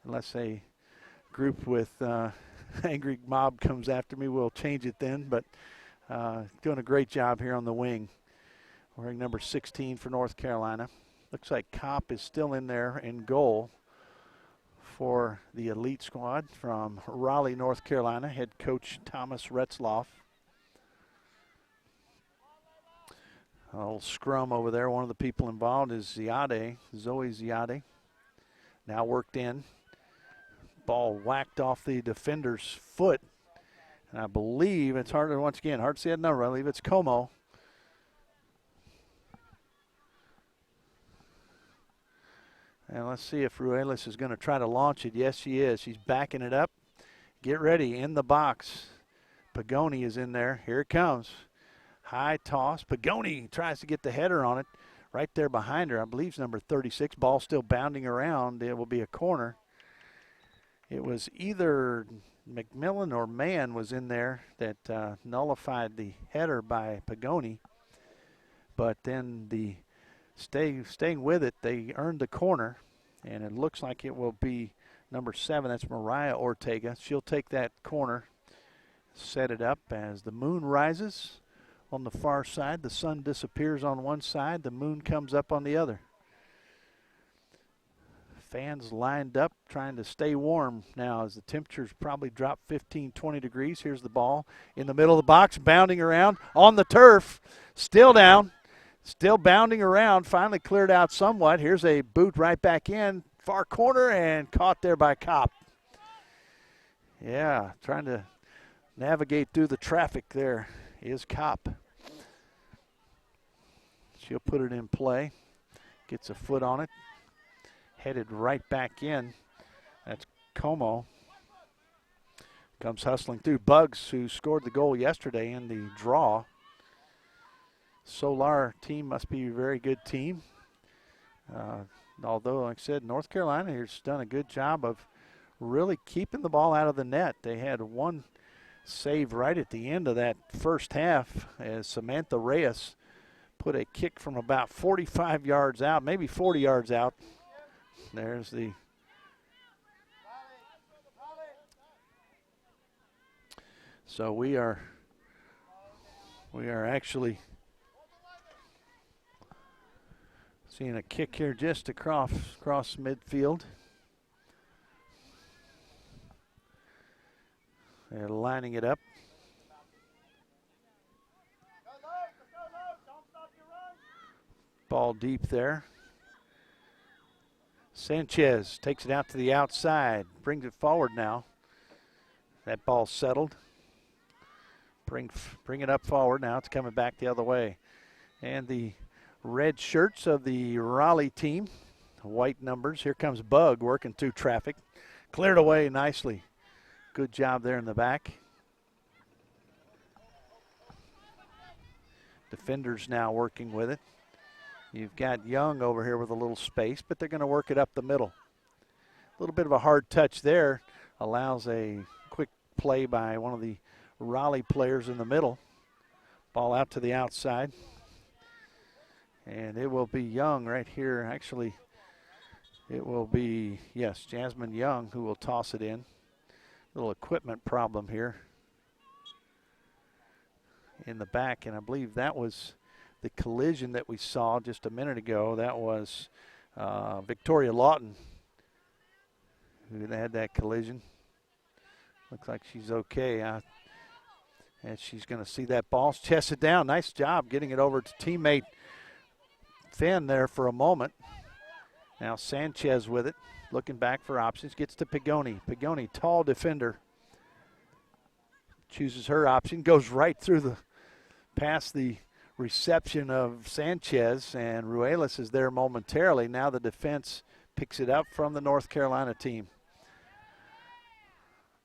Unless a group with angry mob comes after me, we'll change it then. But doing a great job here on the wing. Wearing number 16 for North Carolina. Looks like Kopp is still in there in goal for the elite squad from Raleigh, North Carolina. Head coach Thomas Retzloff. A little scrum over there. One of the people involved is Ziade, Zoe Ziade. Now worked in. Ball whacked off the defender's foot. And I believe it's hard to see that number. I believe it's Como. And let's see if Ruelas is going to try to launch it. Yes, she is. She's backing it up. Get ready in the box. Pagoni is in there. Here it comes. High toss. Pagoni tries to get the header on it. Right there behind her, I believe it's number 36. Ball still bounding around. It will be a corner. It was either McMillan or Mann was in there that nullified the header by Pagoni. But then the staying with it, they earned the corner, and it looks like it will be number 7. That's Mariah Ortega. She'll take that corner, set it up as the moon rises on the far side. The sun disappears on one side. The moon comes up on the other. Fans lined up trying to stay warm now as the temperatures probably drop 15, 20 degrees. Here's the ball in the middle of the box, bounding around on the turf, still down. Still bounding around, finally cleared out somewhat. Here's a boot right back in, far corner, and caught there by Kopp. Yeah, trying to navigate through the traffic there is Kopp. She'll put it in play, gets a foot on it, headed right back in. That's Como. Comes hustling through. Bugs, who scored the goal yesterday in the draw. Solar team must be a very good team. Although, like I said, North Carolina has done a good job of really keeping the ball out of the net. They had one save right at the end of that first half as Samantha Reyes put a kick from about 45 yards out, maybe 40 yards out. There's the so we are actually seeing a kick here just across midfield. They're lining it up. Ball deep there. Sanchez takes it out to the outside, brings it forward now. That ball settled. Bring it up forward. Now it's coming back the other way. And the red shirts of the Raleigh team, white numbers. Here comes Bug working through traffic. Cleared away nicely. Good job there in the back. Defenders now working with it. You've got Young over here with a little space, but they're going to work it up the middle. A little bit of a hard touch there. Allows a quick play by one of the Raleigh players in the middle. Ball out to the outside. And it will be Young right here. Actually, it will be, yes, Jasmine Young who will toss it in. Little equipment problem here in the back, and I believe that was the collision that we saw just a minute ago. That was Victoria Lawton who had that collision. Looks like she's okay. And she's going to see that ball chested down. Nice job getting it over to teammate Finn there for a moment. Now Sanchez with it, looking back for options, gets to Pagoni. Pagoni, tall defender, chooses her option, goes right through past the reception of Sanchez, and Ruelas is there momentarily. Now the defense picks it up from the North Carolina team.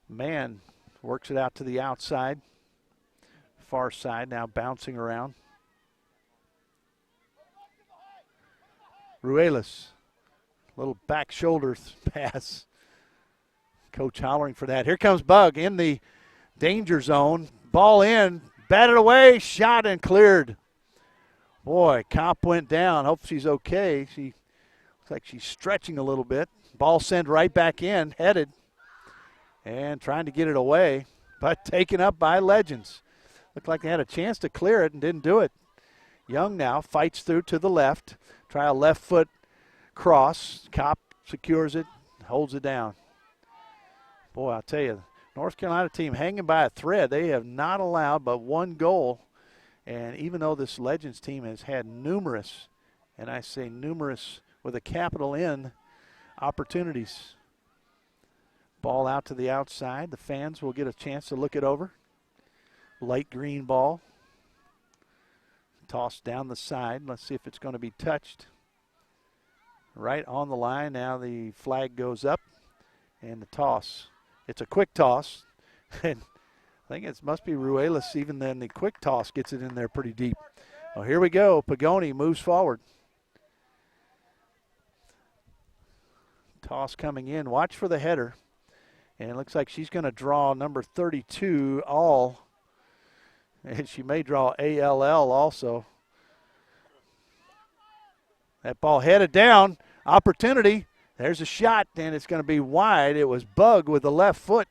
Mann works it out to the outside, far side, now bouncing around. Ruelas, little back shoulder pass. Coach hollering for that. Here comes Bug in the danger zone. Ball in, batted away, shot and cleared. Boy, Kopp went down. Hope she's okay. She looks like she's stretching a little bit. Ball sent right back in, headed, and trying to get it away, but taken up by Legends. Looked like they had a chance to clear it and didn't do it. Young now fights through to the left. Try a left foot cross. Kopp secures it, holds it down. Boy, I'll tell you, North Carolina team hanging by a thread. They have not allowed but one goal. And even though this Legends team has had numerous, and I say numerous with a capital N, opportunities. Ball out to the outside. The fans will get a chance to look it over. Light green ball. Tossed down the side. Let's see if it's going to be touched. Right on the line. Now the flag goes up. And the toss. It's a quick toss. And I think it must be Ruelas. Even then the quick toss gets it in there pretty deep. Well, here we go. Pagoni moves forward. Toss coming in. Watch for the header. And it looks like she's going to draw number 32 all. And she may draw ALL also. That ball headed down. Opportunity. There's a shot, and it's going to be wide. It was Bug with the left foot.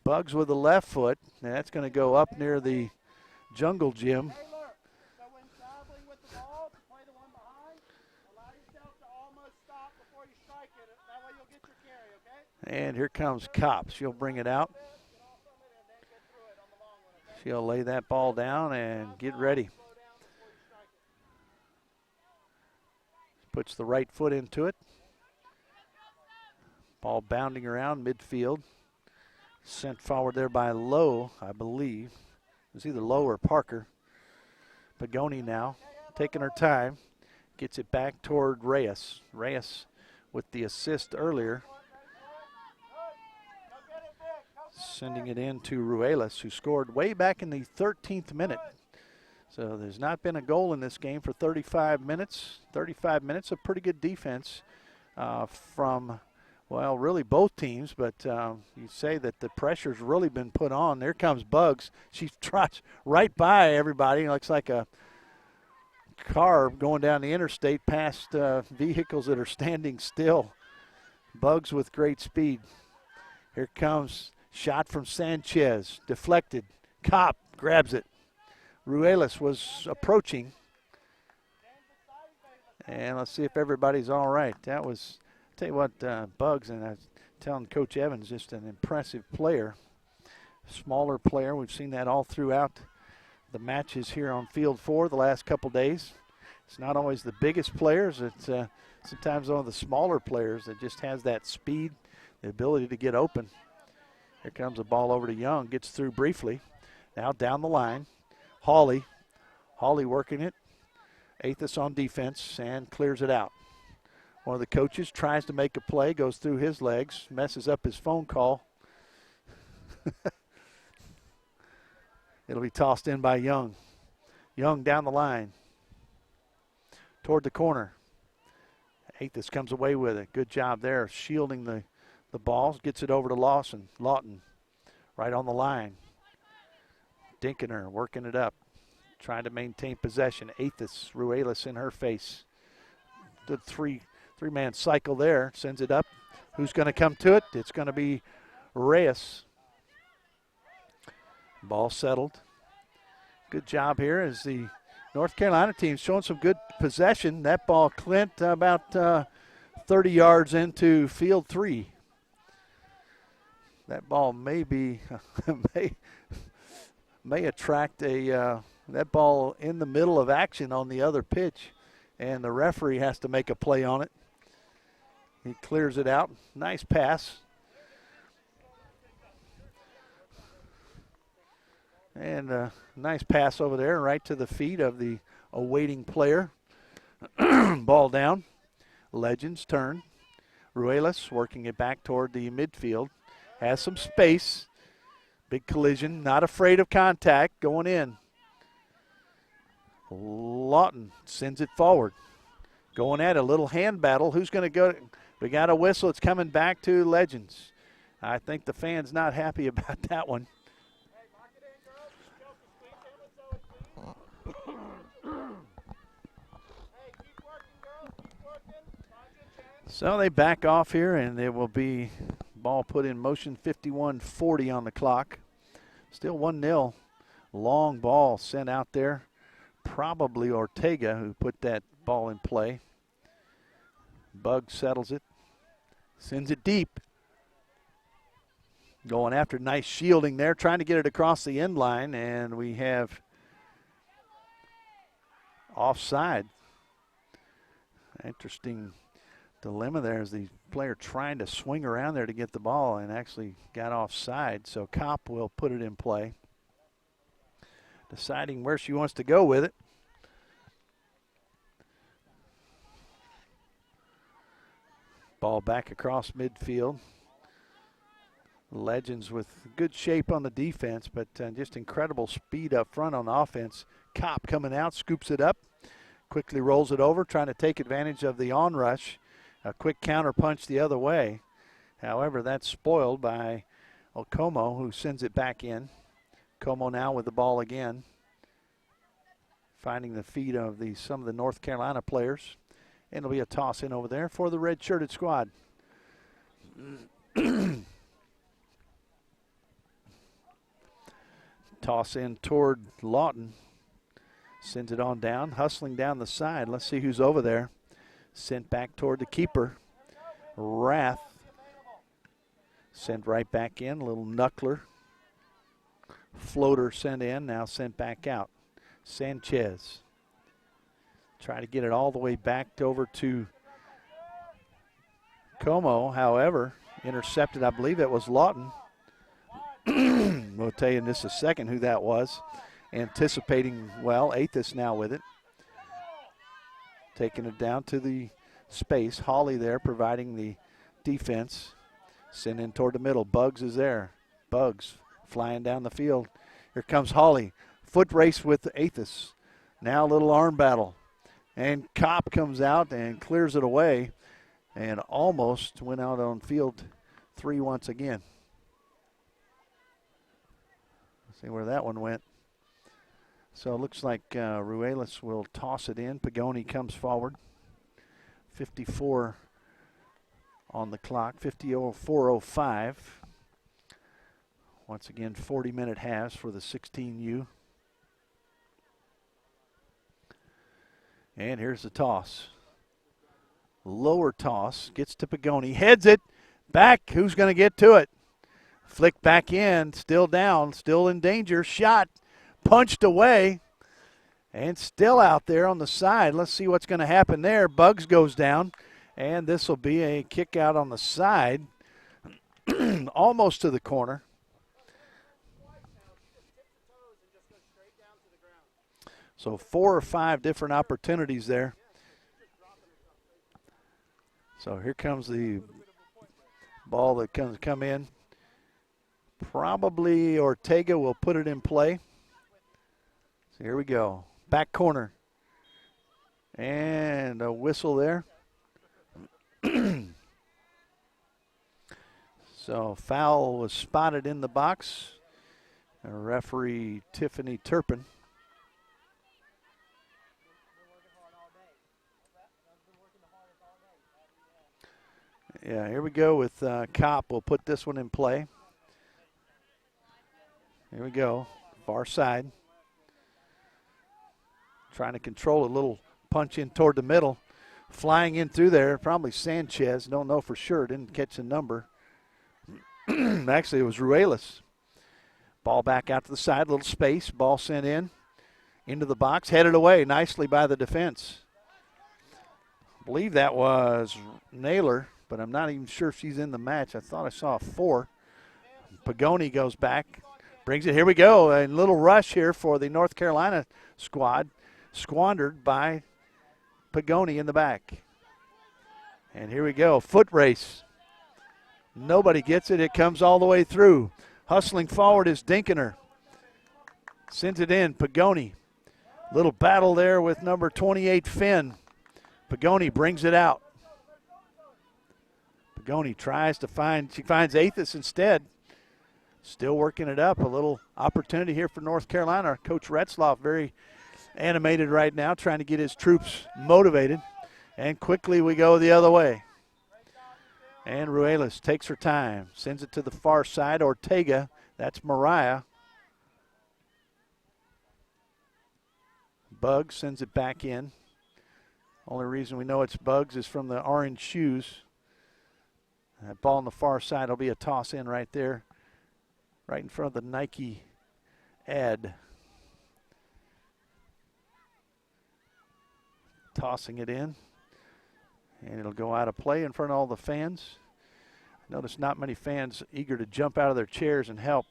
Bugs with the left foot. And that's going to go up near the jungle gym. Hey, look. So when traveling with the ball, to play the one behind, allow yourself to almost stop before you strike it. That way you'll get your carry, okay? And here comes Kopp. She'll bring it out. She'll lay that ball down and get ready. Puts the right foot into it. Ball bounding around midfield. Sent forward there by Lowe, I believe. It was either Lowe or Parker. Pagoni now taking her time. Gets it back toward Reyes. Reyes with the assist earlier. Sending it in to Ruelas, who scored way back in the 13th minute. So there's not been a goal in this game for 35 minutes. 35 minutes of pretty good defense from, well, really both teams. But you say that the pressure's really been put on. There comes Bugs. She trots right by everybody. Looks like a car going down the interstate past vehicles that are standing still. Bugs with great speed. Here comes shot from Sanchez, deflected. Kopp grabs it. Ruelas was approaching. And let's see if everybody's all right. That was, I'll tell you what, Bugs, and I was telling Coach Evans, just an impressive player. Smaller player. We've seen that all throughout the matches here on Field 4 the last couple days. It's not always the biggest players. It's sometimes one of the smaller players that just has that speed, the ability to get open. Here comes a ball over to Young. Gets through briefly. Now down the line. Hawley working it. Athos on defense and clears it out. One of the coaches tries to make a play, goes through his legs, messes up his phone call. It'll be tossed in by Young. Young down the line. Toward the corner. Athis comes away with it. Good job there shielding the ball. Gets it over to Lawson. Lawton right on the line. Dinkener working it up. Trying to maintain possession. Athis, Ruelas in her face. The three-man cycle there. Sends it up. Who's going to come to it? It's going to be Reyes. Ball settled. Good job here as the North Carolina team showing some good possession. That ball, Clint, about 30 yards into field 3. That ball may be may attract that ball in the middle of action on the other pitch, and the referee has to make a play on it. He clears it out. Nice pass. And a nice pass over there right to the feet of the awaiting player. Ball down. Legends turn. Ruelas working it back toward the midfield. Has some space. Big collision. Not afraid of contact. Going in. Lawton sends it forward. Going at a little hand battle. Who's going to go? We got a whistle. It's coming back to Legends. I think the fan's not happy about that one. So they back off here, and there will be ball put in motion. 51:40 on the clock. Still 1-0. Long ball sent out there. Probably Ortega who put that ball in play. Bug settles it. Sends it deep. Going after, nice shielding there. Trying to get it across the end line, and we have offside. Interesting dilemma there as the player trying to swing around there to get the ball and actually got offside. So Kopp will put it in play. Deciding where she wants to go with it. Ball back across midfield. Legends with good shape on the defense, but just incredible speed up front on the offense. Kopp coming out, scoops it up, quickly rolls it over, trying to take advantage of the onrush. A quick counter punch the other way. However, that's spoiled by Okomo, who sends it back in. Como now with the ball again. Finding the feet of some of the North Carolina players. And it'll be a toss in over there for the red-shirted squad. Toss in toward Lawton. Sends it on down, hustling down the side. Let's see who's over there. Sent back toward the keeper. Rath. Sent right back in, a little knuckler. Floater sent in, now sent back out. Sanchez. Try to get it all the way back over to Como. However, intercepted, I believe it was Lawton. We'll tell you in just a second who that was. Anticipating, well, Athis now with it. Taking it down to the space. Hawley there providing the defense. Sent in toward the middle. Bugs is there. Bugs flying down the field. Here comes Hawley. Foot race with Athis. Now a little arm battle. And Kopp comes out and clears it away. And almost went out on field 3 once again. Let's see where that one went. So it looks like Ruelas will toss it in. Pagoni comes forward. 54 on the clock. 54:05. Once again, 40-minute halves for the 16U. And here's the toss. Lower toss. Gets to Pagoni. Heads it. Back. Who's going to get to it? Flick back in. Still down. Still in danger. Shot. Punched away. And still out there on the side. Let's see what's going to happen there. Bugs goes down. And this will be a kick out on the side. Almost to the corner. So 4 or 5 different opportunities there. So here comes the ball that come in. Probably Ortega will put it in play. Here we go. Back corner. And a whistle there. So foul was spotted in the box. Referee Tiffany Turpin. Yeah, here we go with Kopp. We'll put this one in play. Here we go, far side. Trying to control a little punch in toward the middle. Flying in through there, probably Sanchez. Don't know for sure, didn't catch the number. Actually, it was Ruelas. Ball back out to the side, little space. Ball sent in, into the box, headed away nicely by the defense. I believe that was Naylor, but I'm not even sure if she's in the match. I thought I saw a 4. Pagoni goes back, brings it. Here we go. A little rush here for the North Carolina squad, squandered by Pagoni in the back. And here we go, foot race. Nobody gets it. It comes all the way through. Hustling forward is Dinkener. Sends it in, Pagoni. Little battle there with number 28, Finn. Pagoni brings it out. Pagoni tries to find, she finds Athis instead. Still working it up. A little opportunity here for North Carolina. Coach Retzloff very animated right now, trying to get his troops motivated. And quickly we go the other way. And Ruelas takes her time, sends it to the far side. Ortega, that's Mariah. Bugs sends it back in. Only reason we know it's Bugs is from the orange shoes. That ball on the far side will be a toss in right there, right in front of the Nike ad. Tossing it in. And it'll go out of play in front of all the fans. I notice not many fans eager to jump out of their chairs and help.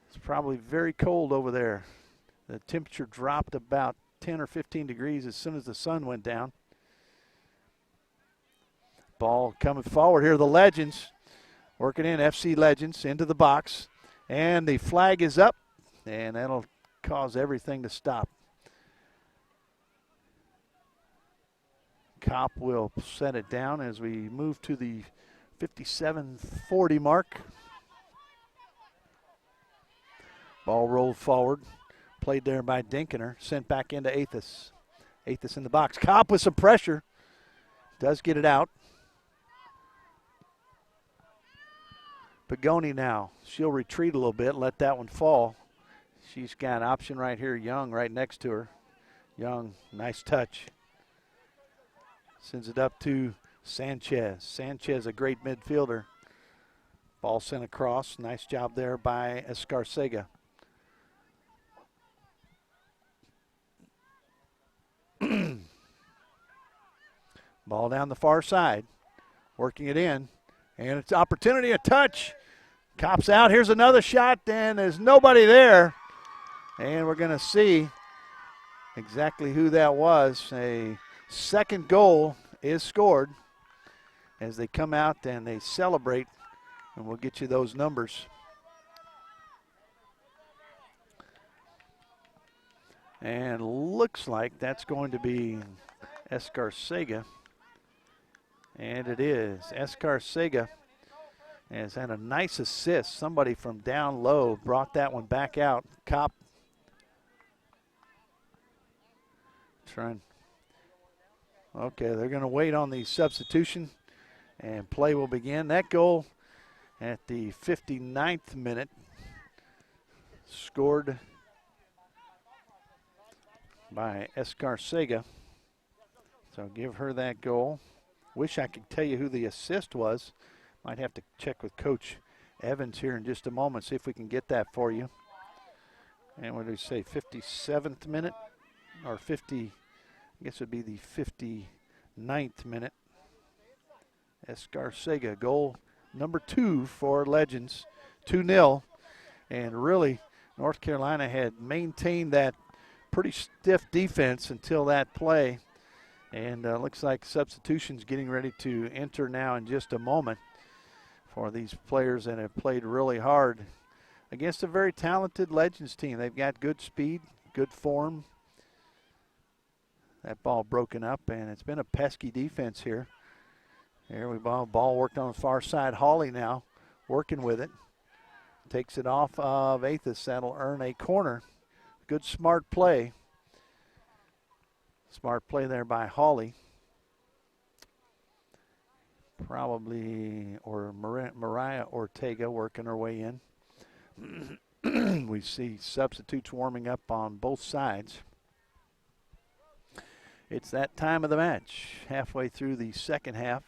It's probably very cold over there. The temperature dropped about 10 or 15 degrees as soon as the sun went down. Ball coming forward here, the Legends. Working in, FC Legends into the box. And the flag is up, and that'll cause everything to stop. Kopp will set it down as we move to the 57-40 mark. Ball rolled forward. Played there by Dinkener. Sent back into Athis. Athis in the box. Kopp with some pressure. Does get it out. Pagoni now. She'll retreat a little bit. Let that one fall. She's got an option right here. Young right next to her. Young, nice touch. Sends it up to Sanchez. Sanchez, a great midfielder. Ball sent across. Nice job there by Escarcega. Ball down the far side. Working it in. And it's opportunity, a touch. Kopp's out. Here's another shot, and there's nobody there. And we're going to see exactly who that was. A second goal is scored as they come out and they celebrate, and we'll get you those numbers. And looks like that's going to be Escarcega. And it is. Escarcega has had a nice assist. Somebody from down low brought that one back out. Kopp trying. Okay, they're going to wait on the substitution, and play will begin. That goal at the 59th minute scored by Escarcega. So give her that goal. Wish I could tell you who the assist was. Might have to check with Coach Evans here in just a moment, see if we can get that for you. And what do we say, 57th minute? Or 50, I guess it would be the 59th minute. Escarcega, goal number 2 for Legends, 2-0. And really, North Carolina had maintained that pretty stiff defense until that play. And looks like substitutions getting ready to enter now in just a moment for these players that have played really hard against a very talented Legends team. They've got good speed, good form. That ball broken up, and it's been a pesky defense here. Here we ball worked on the far side. Hawley now working with it. Takes it off of Athos. That'll earn a corner. Good smart play. Smart play there by Hawley. Probably, or Mariah Ortega working her way in. We see substitutes warming up on both sides. It's that time of the match. Halfway through the second half.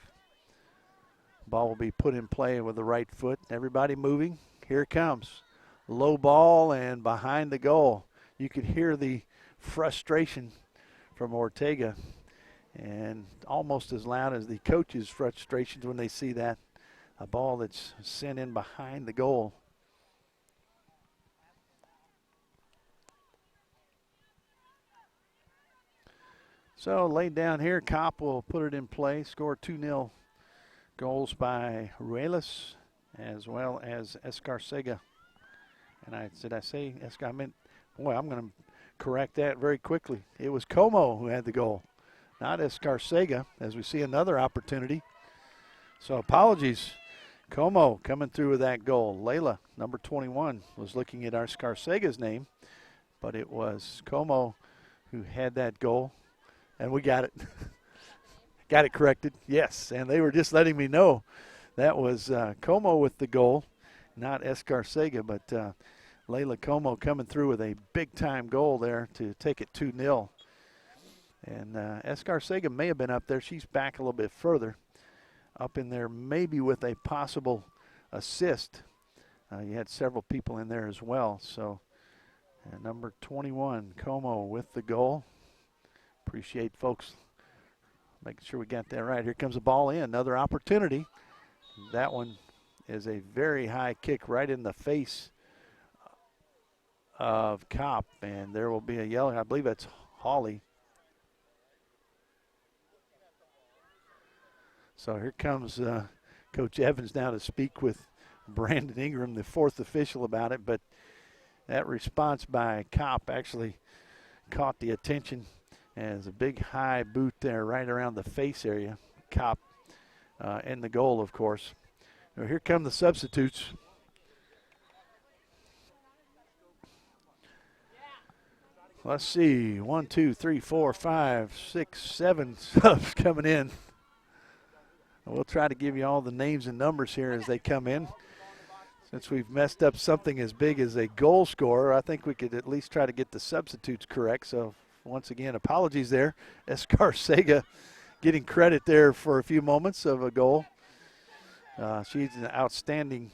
Ball will be put in play with the right foot. Everybody moving. Here it comes. Low ball and behind the goal. You could hear the frustration from Ortega, and almost as loud as the coach's frustrations when they see that. A ball that's sent in behind the goal. So laid down here, Kopp will put it in play. Score 2-0 goals by Ruelas as well as Escarcega. And did I say Escar? I meant, boy, I'm going to correct that very quickly. It was Como who had the goal, not Escarcega, as we see another opportunity. So apologies. Como coming through with that goal. Layla, number 21, was looking at Escarcega's name, but it was Como who had that goal. And we got it. Got it corrected. Yes, and they were just letting me know that was Como with the goal, not Escarcega, but Layla Como coming through with a big-time goal there to take it 2-0. And Escarcega may have been up there. She's back a little bit further. Up in there maybe with a possible assist. You had several people in there as well. So number 21, Como with the goal. Appreciate folks making sure we got that right. Here comes the ball in. Another opportunity. That one is a very high kick right in the face of Kopp. And there will be a yellow. I believe that's Hawley. So here comes Coach Evans now to speak with Brandon Ingram, the fourth official, about it. But that response by Kopp actually caught the attention. As a big high boot there right around the face area. Kopp in the goal, of course. Now here come the substitutes. Let's see. 1, 2, 3, 4, 5, 6, 7 subs coming in. We'll try to give you all the names and numbers here as they come in. Since we've messed up something as big as a goal scorer, I think we could at least try to get the substitutes correct. So once again, apologies there. Escarcega getting credit there for a few moments of a goal. She's an outstanding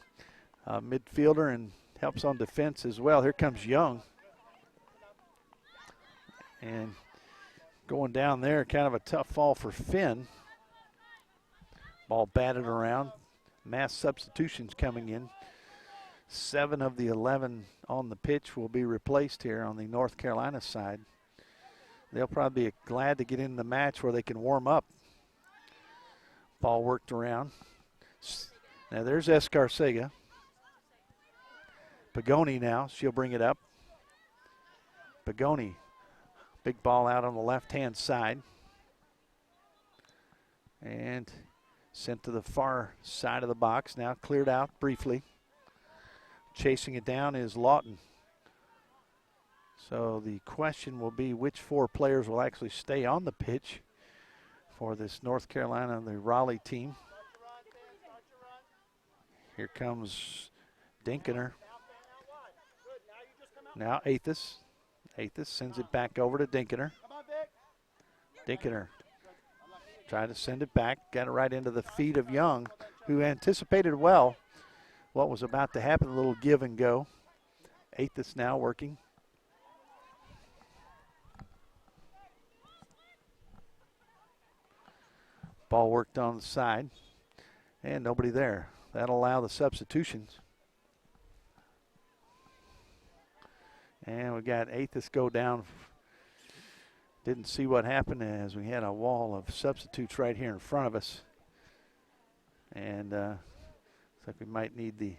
midfielder and helps on defense as well. Here comes Young. And going down there, kind of a tough fall for Finn. Ball batted around. Mass substitutions coming in. 7 of the 11 on the pitch will be replaced here on the North Carolina side. They'll probably be glad to get in the match where they can warm up. Ball worked around. Now there's Escarcega. Pagoni now, she'll bring it up. Pagoni, big ball out on the left-hand side. And sent to the far side of the box, now cleared out briefly. Chasing it down is Lawton. So the question will be which 4 players will actually stay on the pitch for this North Carolina, the Raleigh team. Here comes Dinkener. Now Athos. Athos sends it back over to Dinkener. Dinkener tried to send it back, got it right into the feet of Young, who anticipated well what was about to happen, a little give and go. Athos now working. Ball worked on the side, and nobody there. That'll allow the substitutions. And we got Athos go down. Didn't see what happened as we had a wall of substitutes right here in front of us. And looks like we might need the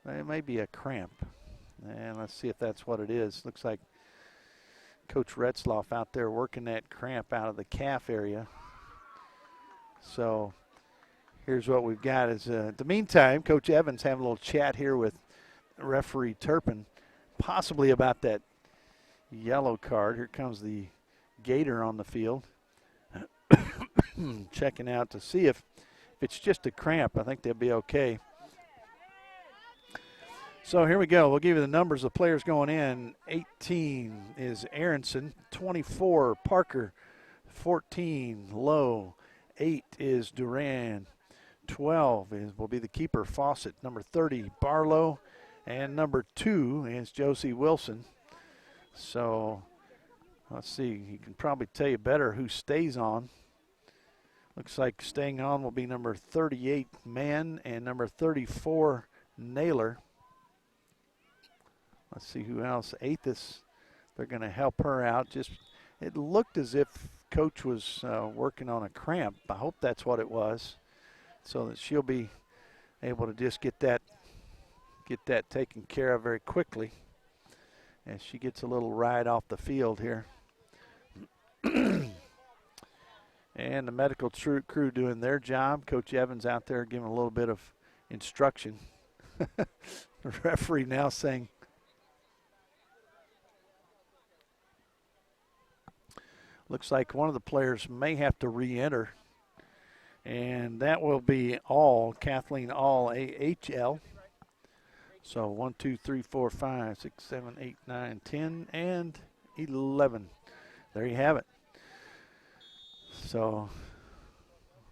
It may be a cramp. And let's see if that's what it is. Looks like Coach Retzloff out there working that cramp out of the calf area. So here's what we've got is, in the meantime, Coach Evans having a little chat here with referee Turpin, possibly about that yellow card. Here comes the Gator on the field. Checking out to see if it's just a cramp. I think they'll be okay. So here we go. We'll give you the numbers of players going in. 18 is Aronson. 24, Parker. 14, Lowe. 8 is Duran. 12 will be the keeper, Fawcett. Number 30, Barlow. And number 2 is Josie Wilson. So let's see. He can probably tell you better who stays on. Looks like staying on will be number 38, Mann, and number 34, Naylor. Let's see who else. Athis, they're going to help her out. It looked as if Coach was working on a cramp. I hope that's what it was, so that she'll be able to just get that taken care of very quickly as she gets a little ride off the field here. And the medical crew doing their job. Coach Evans out there giving a little bit of instruction. The referee now saying, looks like one of the players may have to re-enter. And that will be Kathleen All, AHL. So 1, 2, 3, 4, 5, 6, 7, 8, 9, 10, and 11. There you have it. So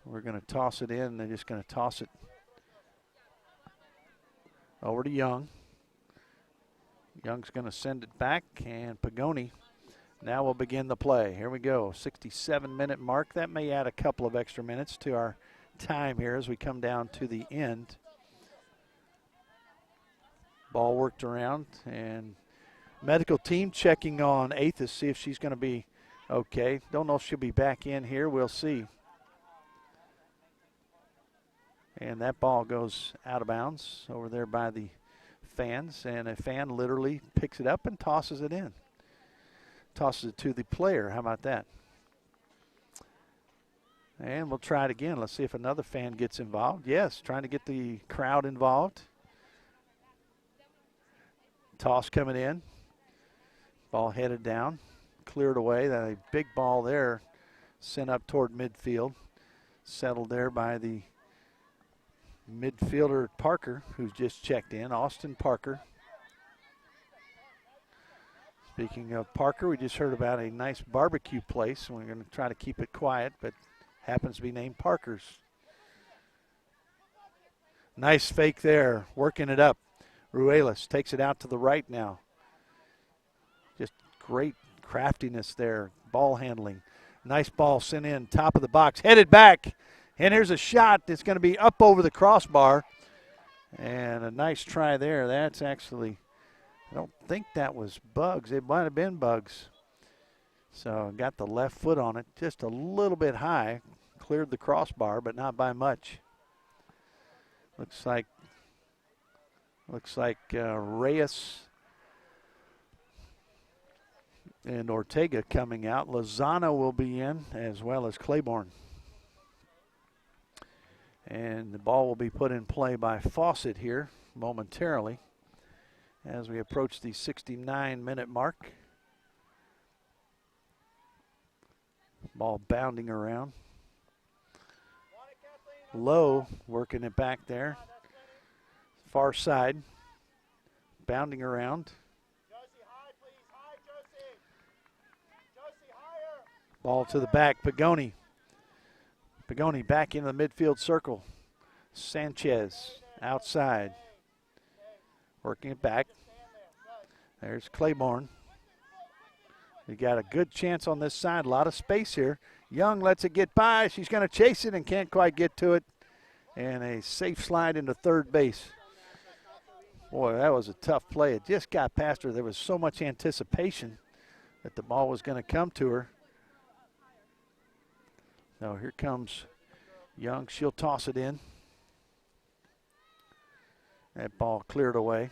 we're going to toss it in. They're just going to toss it over to Young. Young's going to send it back, and Pagoni now will begin the play. Here we go, 67-minute mark. That may add a couple of extra minutes to our time here as we come down to the end. Ball worked around, and medical team checking on Athis, see if she's going to be okay. Don't know if she'll be back in here. We'll see. And that ball goes out of bounds over there by the fans, and a fan literally picks it up and tosses it in. Tosses it to the player. How about that? And we'll try it again. Let's see if another fan gets involved. Yes, trying to get the crowd involved. Toss coming in. Ball headed down. Cleared away. That a big ball there sent up toward midfield. Settled there by the midfielder Parker, who's just checked in. Austin Parker. Speaking of Parker, we just heard about a nice barbecue place. We're going to try to keep it quiet, but happens to be named Parker's. Nice fake there, working it up. Ruelas takes it out to the right now. Just great craftiness there, ball handling. Nice ball sent in, top of the box, headed back. And here's a shot that's going to be up over the crossbar. And a nice try there. That's actually, I don't think that was Bugs. It might have been Bugs. So got the left foot on it, just a little bit high. Cleared the crossbar, but not by much. Looks like Reyes and Ortega coming out. Lozano will be in, as well as Claiborne. And the ball will be put in play by Fawcett here momentarily as we approach the 69-minute mark. Ball bounding around. Lowe working it back there. Far side. Bounding around. Ball to the back. Pagoni. Pagoni back into the midfield circle. Sanchez outside. Working it back. There's Claiborne. We got a good chance on this side. A lot of space here. Young lets it get by. She's going to chase it and can't quite get to it. And a safe slide into third base. Boy, that was a tough play. It just got past her. There was so much anticipation that the ball was going to come to her. So here comes Young. She'll toss it in. That ball cleared away.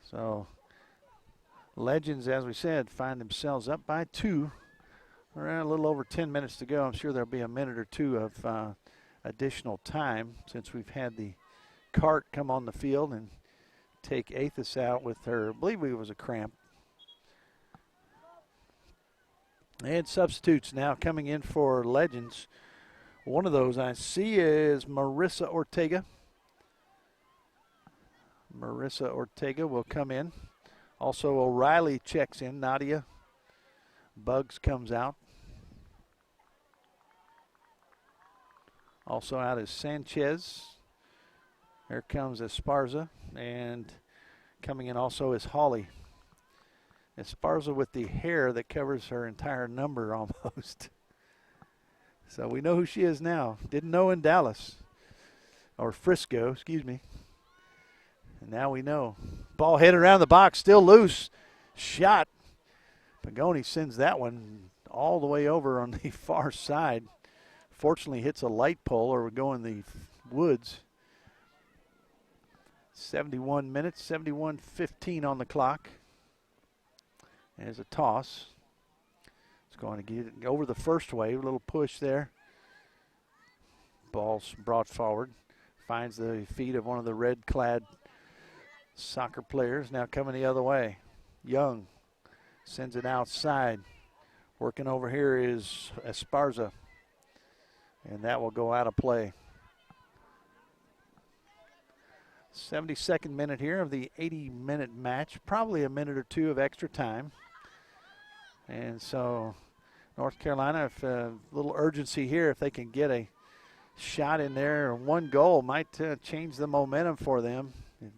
So Legends, as we said, find themselves up by 2. Around a little over 10 minutes to go. I'm sure there'll be a minute or 2 of additional time since we've had the cart come on the field and take Athos out with her, I believe it was a cramp. And substitutes now coming in for Legends. One of those I see is Marissa Ortega. Marissa Ortega will come in. Also O'Reilly checks in. Nadia Bugs comes out. Also out is Sanchez. Here comes Esparza. And coming in also is Hawley. Esparza with the hair that covers her entire number almost. So we know who she is now. Didn't know in Dallas. Or Frisco, excuse me. And now we know. Ball hit around the box, still loose. Shot. Pagoni sends that one all the way over on the far side. Fortunately hits a light pole or would go in the woods. 71 minutes, 71:15 on the clock. There's a toss. It's going to get it over the first wave. A little push there. Ball's brought forward. Finds the feet of one of the red-clad soccer players. Now coming the other way. Young sends it outside. Working over here is Esparza. And that will go out of play. 72nd minute here of the 80-minute match. Probably a minute or 2 of extra time. And so North Carolina, if a little urgency here, if they can get a shot in there, one goal might change the momentum for them and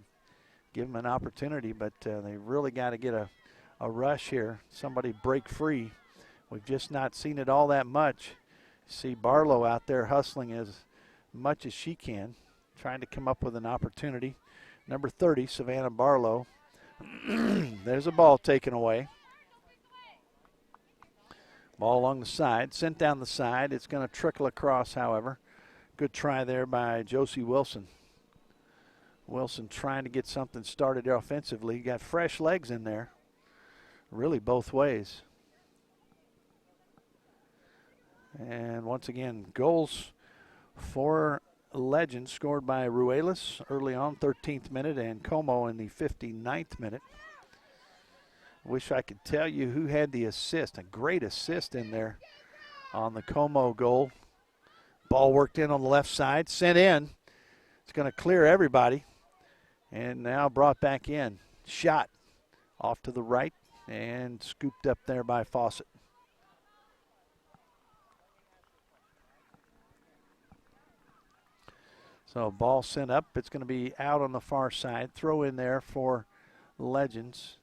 give them an opportunity. But they really got to get a rush here. Somebody break free. We've just not seen it all that much. See Barlow out there hustling as much as she can, trying to come up with an opportunity. Number 30, Savannah Barlow. There's a ball taken away. Ball along the side, sent down the side. It's going to trickle across, however. Good try there by Josie Wilson. Wilson trying to get something started offensively. Got fresh legs in there, really both ways. And once again, goals for Legends scored by Ruelas early on, 13th minute, and Como in the 59th minute. Wish I could tell you who had the assist. A great assist in there on the Como goal. Ball worked in on the left side, sent in. It's going to clear everybody. And now brought back in. Shot off to the right and scooped up there by Fawcett. So ball sent up. It's going to be out on the far side. Throw in there for Legends.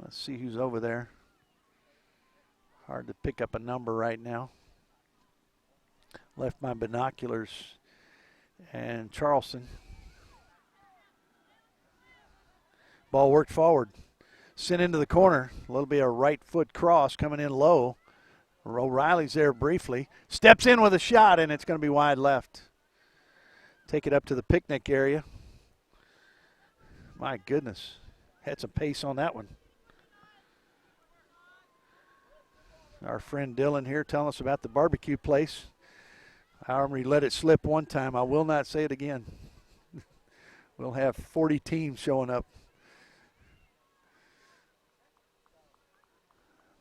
Let's see who's over there. Hard to pick up a number right now. Left my binoculars. And Charleston. Ball worked forward. Sent into the corner. A little bit of right foot cross coming in low. O'Reilly's there briefly. Steps in with a shot, and it's going to be wide left. Take it up to the picnic area. My goodness. Had some pace on that one. Our friend Dylan here telling us about the barbecue place. Armory let it slip one time. I will not say it again. We'll have 40 teams showing up.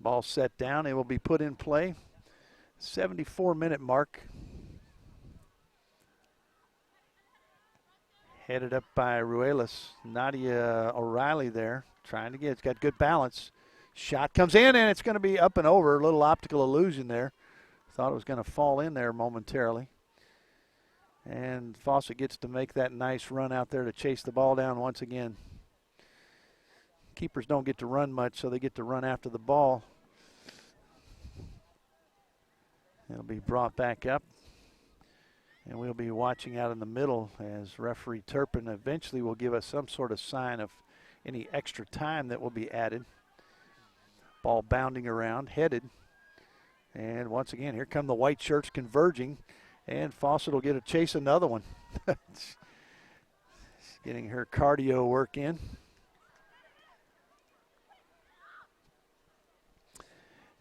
Ball set down. It will be put in play. 74-minute mark. Headed up by Ruelas. Nadia O'Reilly there trying to get. It's got good balance. Shot comes in, and it's going to be up and over. A little optical illusion there. Thought it was going to fall in there momentarily. And Fawcett gets to make that nice run out there to chase the ball down once again. Keepers don't get to run much, so they get to run after the ball. It'll be brought back up. And we'll be watching out in the middle as referee Turpin eventually will give us some sort of sign of any extra time that will be added. Ball bounding around, headed. And once again, here come the white shirts converging. And Fawcett will get to chase another one. She's getting her cardio work in.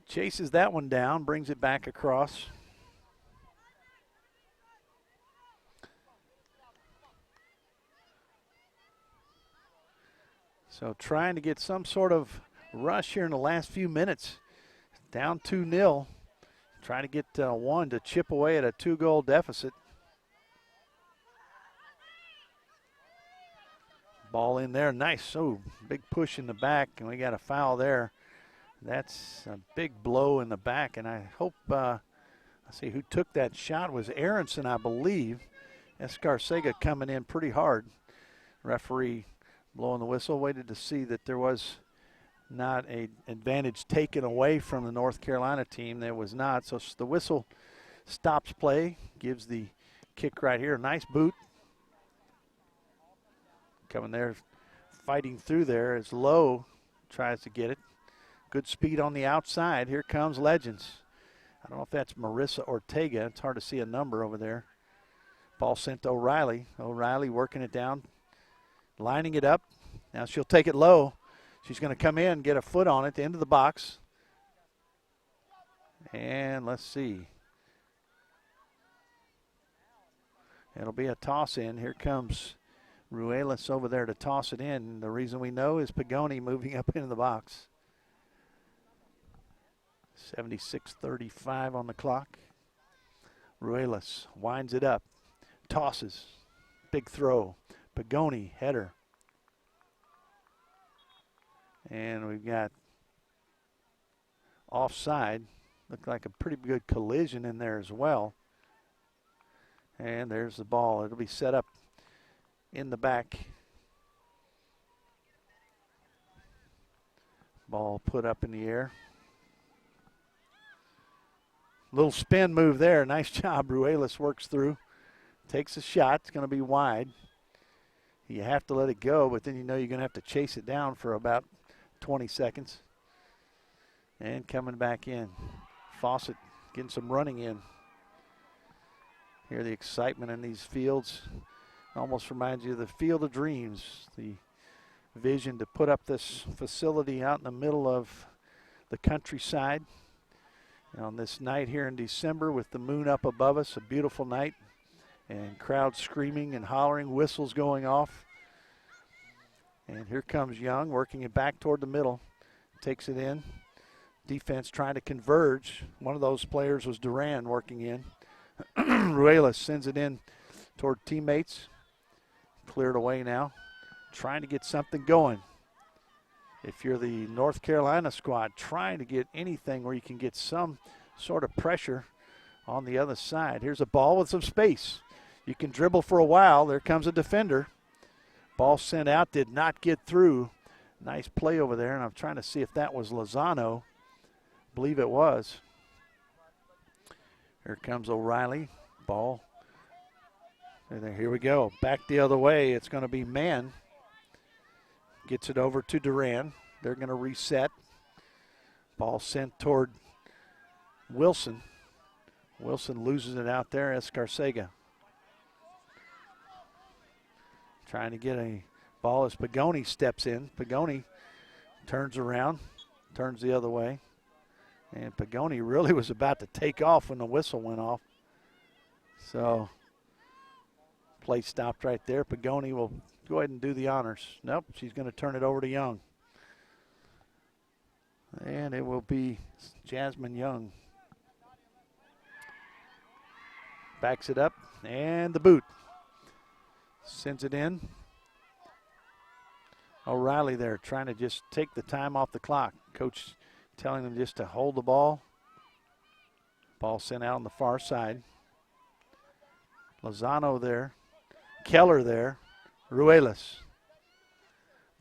Chases that one down, brings it back across. So trying to get some sort of rush here in the last few minutes. Down 2-0. Trying to get one to chip away at a 2-goal deficit. Ball in there, nice. Oh, big push in the back, and we got a foul there. That's a big blow in the back, and I hope, let's see, who took that shot was Aronson, I believe. Escarcega coming in pretty hard. Referee blowing the whistle, waited to see that there was not an advantage taken away from the North Carolina team. There was not, so the whistle stops play, gives the kick right here. Nice boot. Coming there, fighting through there as Lowe tries to get it. Good speed on the outside. Here comes Legends. I don't know if that's Marissa Ortega. It's hard to see a number over there. Ball sent to O'Reilly. O'Reilly working it down, lining it up. Now she'll take it low. She's going to come in, get a foot on it, the end of the box. And let's see. It'll be a toss in. Here comes Ruelas over there to toss it in. The reason we know is Pagoni moving up into the box. 76:35 on the clock. Ruelas winds it up, tosses, big throw. Pagoni, header. And we've got offside. Looked like a pretty good collision in there as well. And there's the ball. It'll be set up in the back. Ball put up in the air. Little spin move there. Nice job. Ruelas works through. Takes a shot. It's going to be wide. You have to let it go, but then you know you're going to have to chase it down for about 20 seconds. And coming back in. Fawcett getting some running in. Hear the excitement in these fields. Almost reminds you of the Field of Dreams. The vision to put up this facility out in the middle of the countryside. And on this night here in December with the moon up above us, a beautiful night. And crowds screaming and hollering, whistles going off. And here comes Young working it back toward the middle. Takes it in. Defense trying to converge. One of those players was Duran working in. Ruelas sends it in toward teammates. Cleared away now. Trying to get something going. If you're the North Carolina squad, trying to get anything where you can get some sort of pressure on the other side. Here's a ball with some space. You can dribble for a while. There comes a defender. Ball sent out, did not get through. Nice play over there, and I'm trying to see if that was Lozano. I believe it was. Here comes O'Reilly. Ball. And here we go. Back the other way. It's going to be Mann. Gets it over to Duran. They're going to reset. Ball sent toward Wilson. Wilson loses it out there. Escarcega. Trying to get a ball as Pagoni steps in. Pagoni turns around, turns the other way. And Pagoni really was about to take off when the whistle went off. So, play stopped right there. Pagoni will go ahead and do the honors. Nope, she's going to turn it over to Young. And it will be Jasmine Young. Backs it up, and the boot. Sends it in. O'Reilly there trying to just take the time off the clock. Coach telling them just to hold the ball. Ball sent out on the far side. Lozano there. Keller there. Ruelas.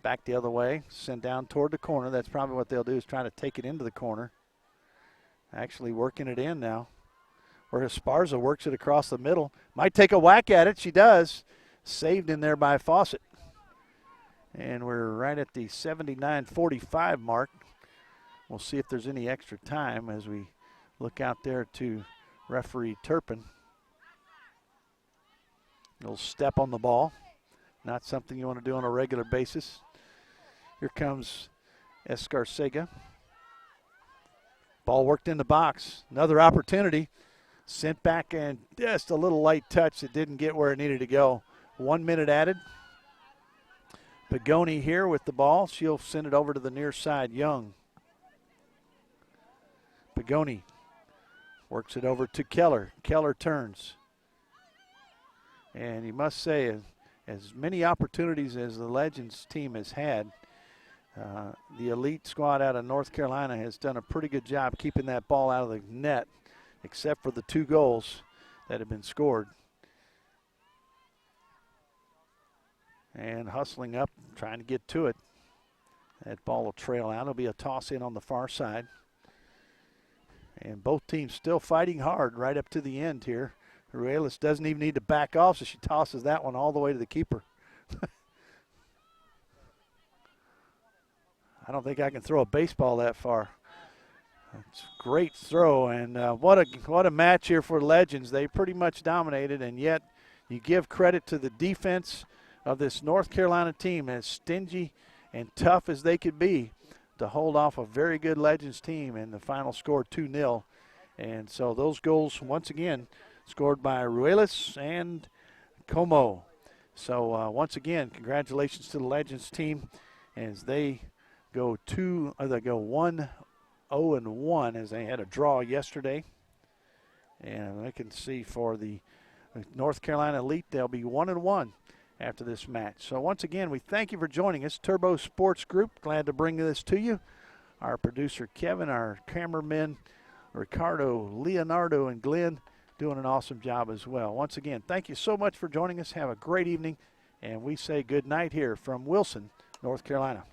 Back the other way. Sent down toward the corner. That's probably what they'll do, is try to take it into the corner. Actually working it in now. Where Esparza works it across the middle. Might take a whack at it. She does. Saved in there by Fawcett. And we're right at the 79:45 mark. We'll see if there's any extra time as we look out there to referee Turpin. Little step on the ball. Not something you want to do on a regular basis. Here comes Escarcega. Ball worked in the box. Another opportunity. Sent back and just a little light touch that didn't get where it needed to go. 1 minute added. Pagoni here with the ball. She'll send it over to the near side. Young. Pagoni works it over to Keller. Keller turns. And you must say, as many opportunities as the Legends team has had, the elite squad out of North Carolina has done a pretty good job keeping that ball out of the net, except for the 2 goals that have been scored. And hustling up, trying to get to it. That ball will trail out. It'll be a toss in on the far side. And both teams still fighting hard right up to the end here. Ruelas doesn't even need to back off, so she tosses that one all the way to the keeper. I don't think I can throw a baseball that far. It's a great throw, and what a match here for Legends. They pretty much dominated, and yet you give credit to the defense of this North Carolina team, as stingy and tough as they could be, to hold off a very good Legends team, and the final score 2-0. And so those goals, once again, scored by Ruelas and Como. So once again, congratulations to the Legends team as they go 1-0-1 as they had a draw yesterday. And I can see for the North Carolina Elite, they'll be 1-1 after this match. So once again, we thank you for joining us. Turbo Sports Group, glad to bring this to you. Our producer Kevin, our cameramen Ricardo, Leonardo, and Glenn doing an awesome job as well. Once again, thank you so much for joining us. Have a great evening, and we say good night here from Wilson, North Carolina.